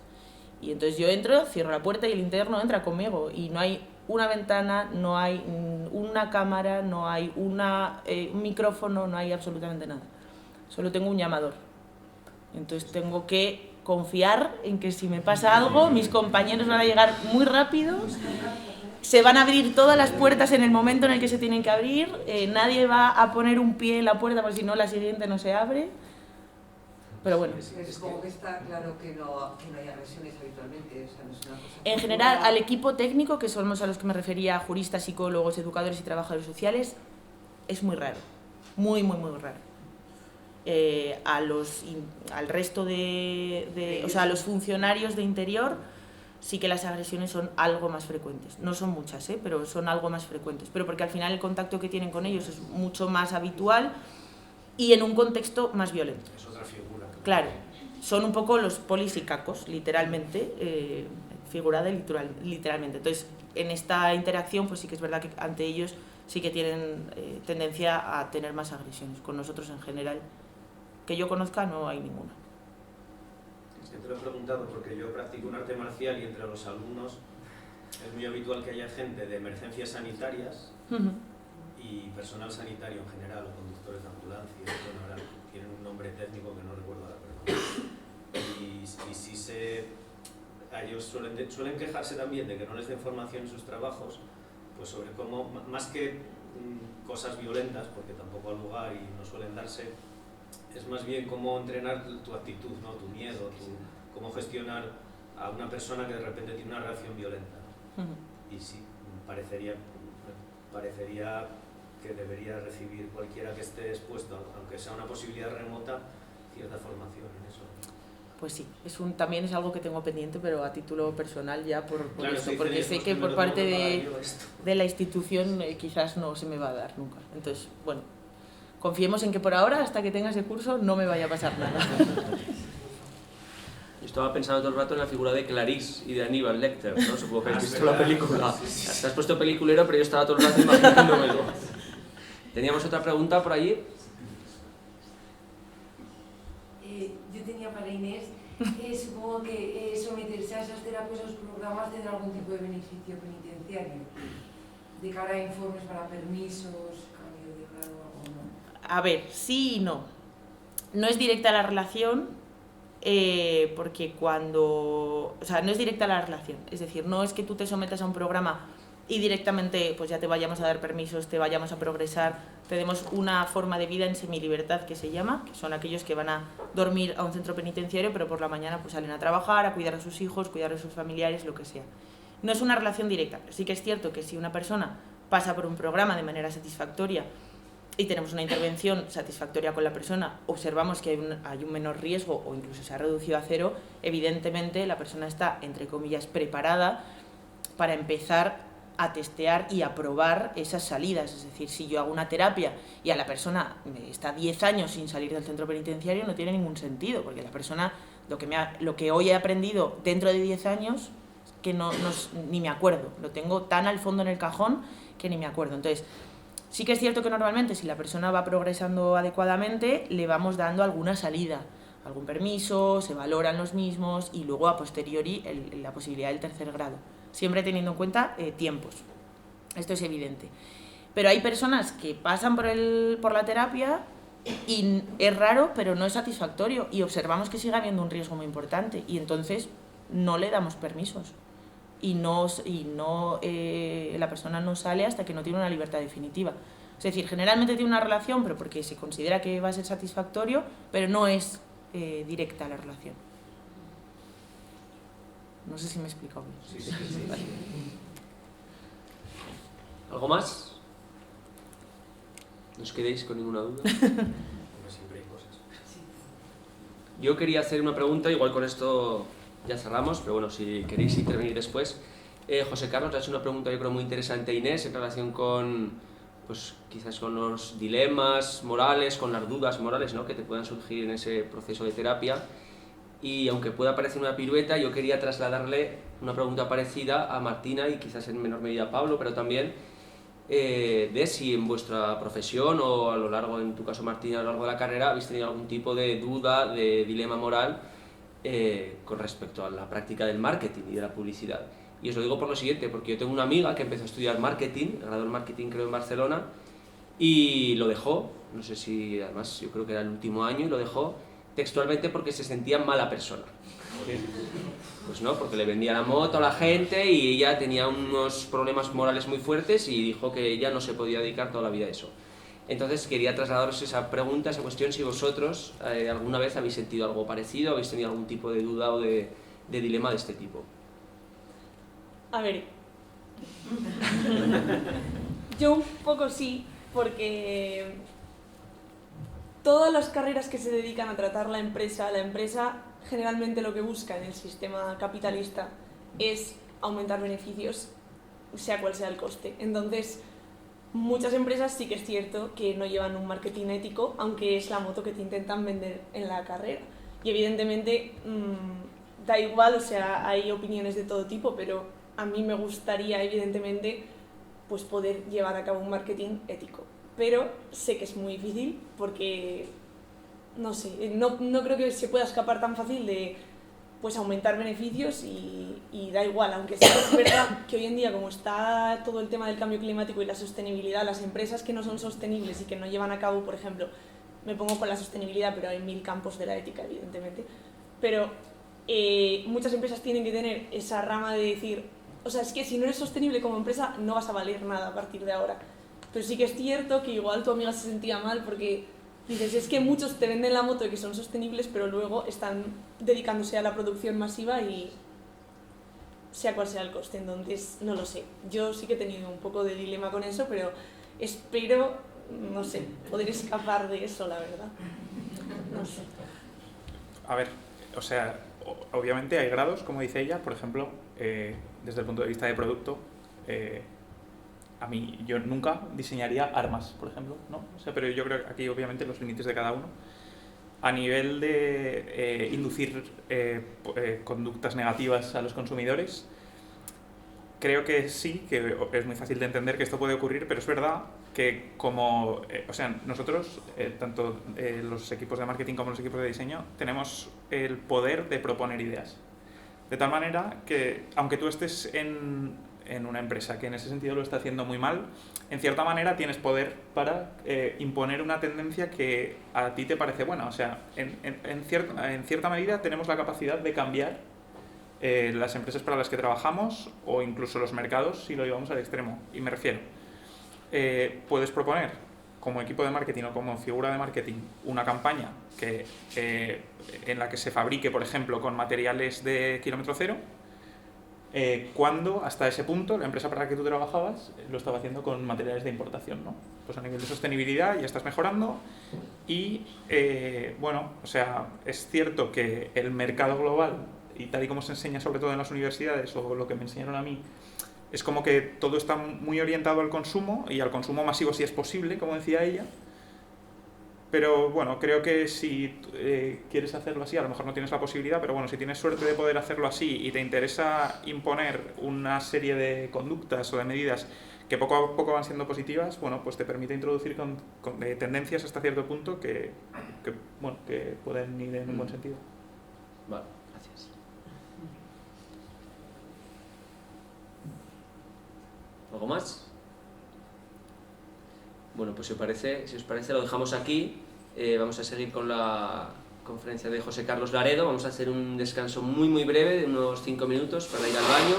Y entonces yo entro, cierro la puerta y el interno entra conmigo, y no hay una ventana, no hay una cámara, no hay un micrófono, no hay absolutamente nada. Solo tengo un llamador. Entonces tengo que confiar en que si me pasa algo, mis compañeros van a llegar muy rápido, se van a abrir todas las puertas en el momento en el que se tienen que abrir, nadie va a poner un pie en la puerta porque si no la siguiente no se abre. Pero bueno. Es como que está claro que no hay agresiones habitualmente, o sea, no es una cosa... En general, al equipo técnico, que somos a los que me refería, juristas, psicólogos, educadores y trabajadores sociales, es muy raro, muy raro. Al resto o sea, a los funcionarios de interior, sí que las agresiones son algo más frecuentes. No son muchas, pero son algo más frecuentes. Pero porque al final el contacto que tienen con ellos es mucho más habitual y en un contexto más violento. Es otra figura. Claro, son un poco los polis y cacos, literalmente, figurada y literalmente. Entonces, en esta interacción, pues sí que es verdad que ante ellos sí que tienen tendencia a tener más agresiones. Con nosotros en general, que yo conozca, no hay ninguna. Es que te lo he preguntado porque yo practico un arte marcial y entre los alumnos es muy habitual que haya gente de emergencias sanitarias y personal sanitario en general, conductores de ambulancias, bueno, ahora tienen un nombre técnico que no recuerdo ahora, pero y sí ellos suelen quejarse también de que no les den formación en sus trabajos, pues sobre cómo, más que cosas violentas, porque tampoco al lugar y no suelen darse, es más bien cómo entrenar tu actitud, ¿no? Tu miedo, cómo gestionar a una persona que de repente tiene una reacción violenta. Y sí, parecería que debería recibir cualquiera que esté expuesto, aunque sea una posibilidad remota, cierta formación en eso. Pues sí, también es algo que tengo pendiente, pero a título personal ya por Claro, eso, porque sé que por parte de la institución quizás no se me va a dar nunca. Entonces, bueno, confiemos en que por ahora, hasta que tenga ese curso, no me vaya a pasar nada. Yo estaba pensando todo el rato en la figura de Clarice y de Aníbal Lecter, ¿no? Supongo que has visto la película. Te has puesto peliculero, pero yo estaba todo el rato imaginándomelo. ¿Teníamos otra pregunta por allí? Yo tenía para Inés, supongo que someterse a esas terapias o programas tendrá algún tipo de beneficio penitenciario, de cara a informes para permisos, cambio de grado o no. A ver, sí y no. No es directa la relación, porque no es directa la relación. Es decir, no es que tú te sometas a un programa y directamente pues ya te vayamos a dar permisos, te vayamos a progresar. Tenemos una forma de vida en semilibertad que se llama, que son aquellos que van a dormir a un centro penitenciario, pero por la mañana pues salen a trabajar, a cuidar a sus hijos, cuidar a sus familiares, lo que sea. No es una relación directa. Sí que es cierto que si una persona pasa por un programa de manera satisfactoria y tenemos una intervención satisfactoria con la persona, observamos que hay un menor riesgo o incluso se ha reducido a cero, evidentemente la persona está, entre comillas, preparada para empezar a testear y a probar esas salidas. Es decir, si yo hago una terapia y a la persona está 10 años sin salir del centro penitenciario, no tiene ningún sentido, porque la persona, lo que hoy he aprendido dentro de 10 años, que ni me acuerdo, lo tengo tan al fondo en el cajón que ni me acuerdo. Entonces, sí que es cierto que normalmente si la persona va progresando adecuadamente, le vamos dando alguna salida, algún permiso, se valoran los mismos y luego a posteriori la posibilidad del tercer grado. Siempre teniendo en cuenta tiempos. Esto es evidente. Pero hay personas que pasan por la terapia y es raro, pero no es satisfactorio y observamos que sigue habiendo un riesgo muy importante y entonces no le damos permisos y la persona no sale hasta que no tiene una libertad definitiva. Es decir, generalmente tiene una relación, pero porque se considera que va a ser satisfactorio, pero no es directa la relación. No sé si me he explicado bien. Sí. Vale. ¿Algo más? ¿No os quedéis con ninguna duda? Siempre hay cosas. Yo quería hacer una pregunta, igual con esto ya cerramos, pero bueno, si queréis intervenir después. José Carlos le ha hecho una pregunta yo creo muy interesante a Inés en relación con, pues quizás con los dilemas morales, con las dudas morales, ¿no?, que te puedan surgir en ese proceso de terapia. Y aunque pueda parecer una pirueta, yo quería trasladarle una pregunta parecida a Martina y quizás en menor medida a Pablo, pero también de si en vuestra profesión o a lo largo, en tu caso Martina, a lo largo de la carrera, habéis tenido algún tipo de duda, de dilema moral con respecto a la práctica del marketing y de la publicidad. Y os lo digo por lo siguiente, porque yo tengo una amiga que empezó a estudiar marketing, graduó en marketing creo en Barcelona, y lo dejó, no sé si además yo creo que era el último año, y lo dejó textualmente porque se sentía mala persona. Pues no, porque le vendía la moto a la gente y ella tenía unos problemas morales muy fuertes y dijo que ella no se podía dedicar toda la vida a eso. Entonces quería trasladaros esa pregunta, esa cuestión, si vosotros alguna vez habéis sentido algo parecido, habéis tenido algún tipo de duda o de dilema de este tipo. A ver, yo un poco sí, porque todas las carreras que se dedican a tratar la empresa generalmente lo que busca en el sistema capitalista es aumentar beneficios, sea cual sea el coste. Entonces, muchas empresas sí que es cierto que no llevan un marketing ético, aunque es la moto que te intentan vender en la carrera. Y evidentemente, da igual, o sea, hay opiniones de todo tipo, pero a mí me gustaría, evidentemente, pues poder llevar a cabo un marketing ético. Pero sé que es muy difícil porque, no sé, no creo que se pueda escapar tan fácil de pues aumentar beneficios y da igual, aunque sí que es verdad que hoy en día, como está todo el tema del cambio climático y la sostenibilidad, las empresas que no son sostenibles y que no llevan a cabo, por ejemplo, me pongo con la sostenibilidad, pero hay 1000 campos de la ética, evidentemente, pero muchas empresas tienen que tener esa rama de decir, o sea, es que si no eres sostenible como empresa no vas a valer nada a partir de ahora. Pero sí que es cierto que igual tu amiga se sentía mal porque dices, es que muchos te venden la moto de que son sostenibles, pero luego están dedicándose a la producción masiva y sea cual sea el coste. Entonces, no lo sé. Yo sí que he tenido un poco de dilema con eso, pero espero, no sé, poder escapar de eso, la verdad. No sé. A ver, o sea, obviamente hay grados, como dice ella, por ejemplo, desde el punto de vista de producto, a mí, yo nunca diseñaría armas, por ejemplo, ¿no? O sea, pero yo creo que aquí obviamente los límites de cada uno. A nivel de inducir conductas negativas a los consumidores, creo que sí, que es muy fácil de entender que esto puede ocurrir, pero es verdad que como, o sea, nosotros, tanto los equipos de marketing como los equipos de diseño, tenemos el poder de proponer ideas. De tal manera que, aunque tú estés en una empresa que en ese sentido lo está haciendo muy mal, en cierta manera tienes poder para imponer una tendencia que a ti te parece buena. O sea, en cierta medida tenemos la capacidad de cambiar las empresas para las que trabajamos o incluso los mercados si lo llevamos al extremo. Y me refiero, puedes proponer como equipo de marketing o como figura de marketing una campaña que, en la que se fabrique, por ejemplo, con materiales de kilómetro cero, cuando hasta ese punto la empresa para la que tú trabajabas lo estaba haciendo con materiales de importación, ¿no? Pues a nivel de sostenibilidad ya estás mejorando y, bueno, o sea, es cierto que el mercado global, y tal y como se enseña sobre todo en las universidades o lo que me enseñaron a mí, es como que todo está muy orientado al consumo y al consumo masivo si es posible, como decía ella. Pero bueno, creo que si quieres hacerlo así, a lo mejor no tienes la posibilidad, pero bueno, si tienes suerte de poder hacerlo así y te interesa imponer una serie de conductas o de medidas que poco a poco van siendo positivas, bueno, pues te permite introducir tendencias hasta cierto punto que pueden ir en un buen sentido. Vale, gracias. ¿Algo más? Bueno, pues si os parece lo dejamos aquí. Vamos a seguir con la conferencia de José Carlos Laredo. Vamos a hacer un descanso muy breve de unos 5 minutos para ir al baño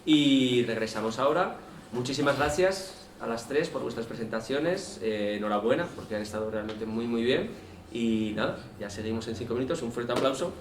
y regresamos ahora. Muchísimas gracias a las tres por vuestras presentaciones. Enhorabuena porque han estado realmente muy bien. Y nada, ya seguimos en 5 minutos. Un fuerte aplauso.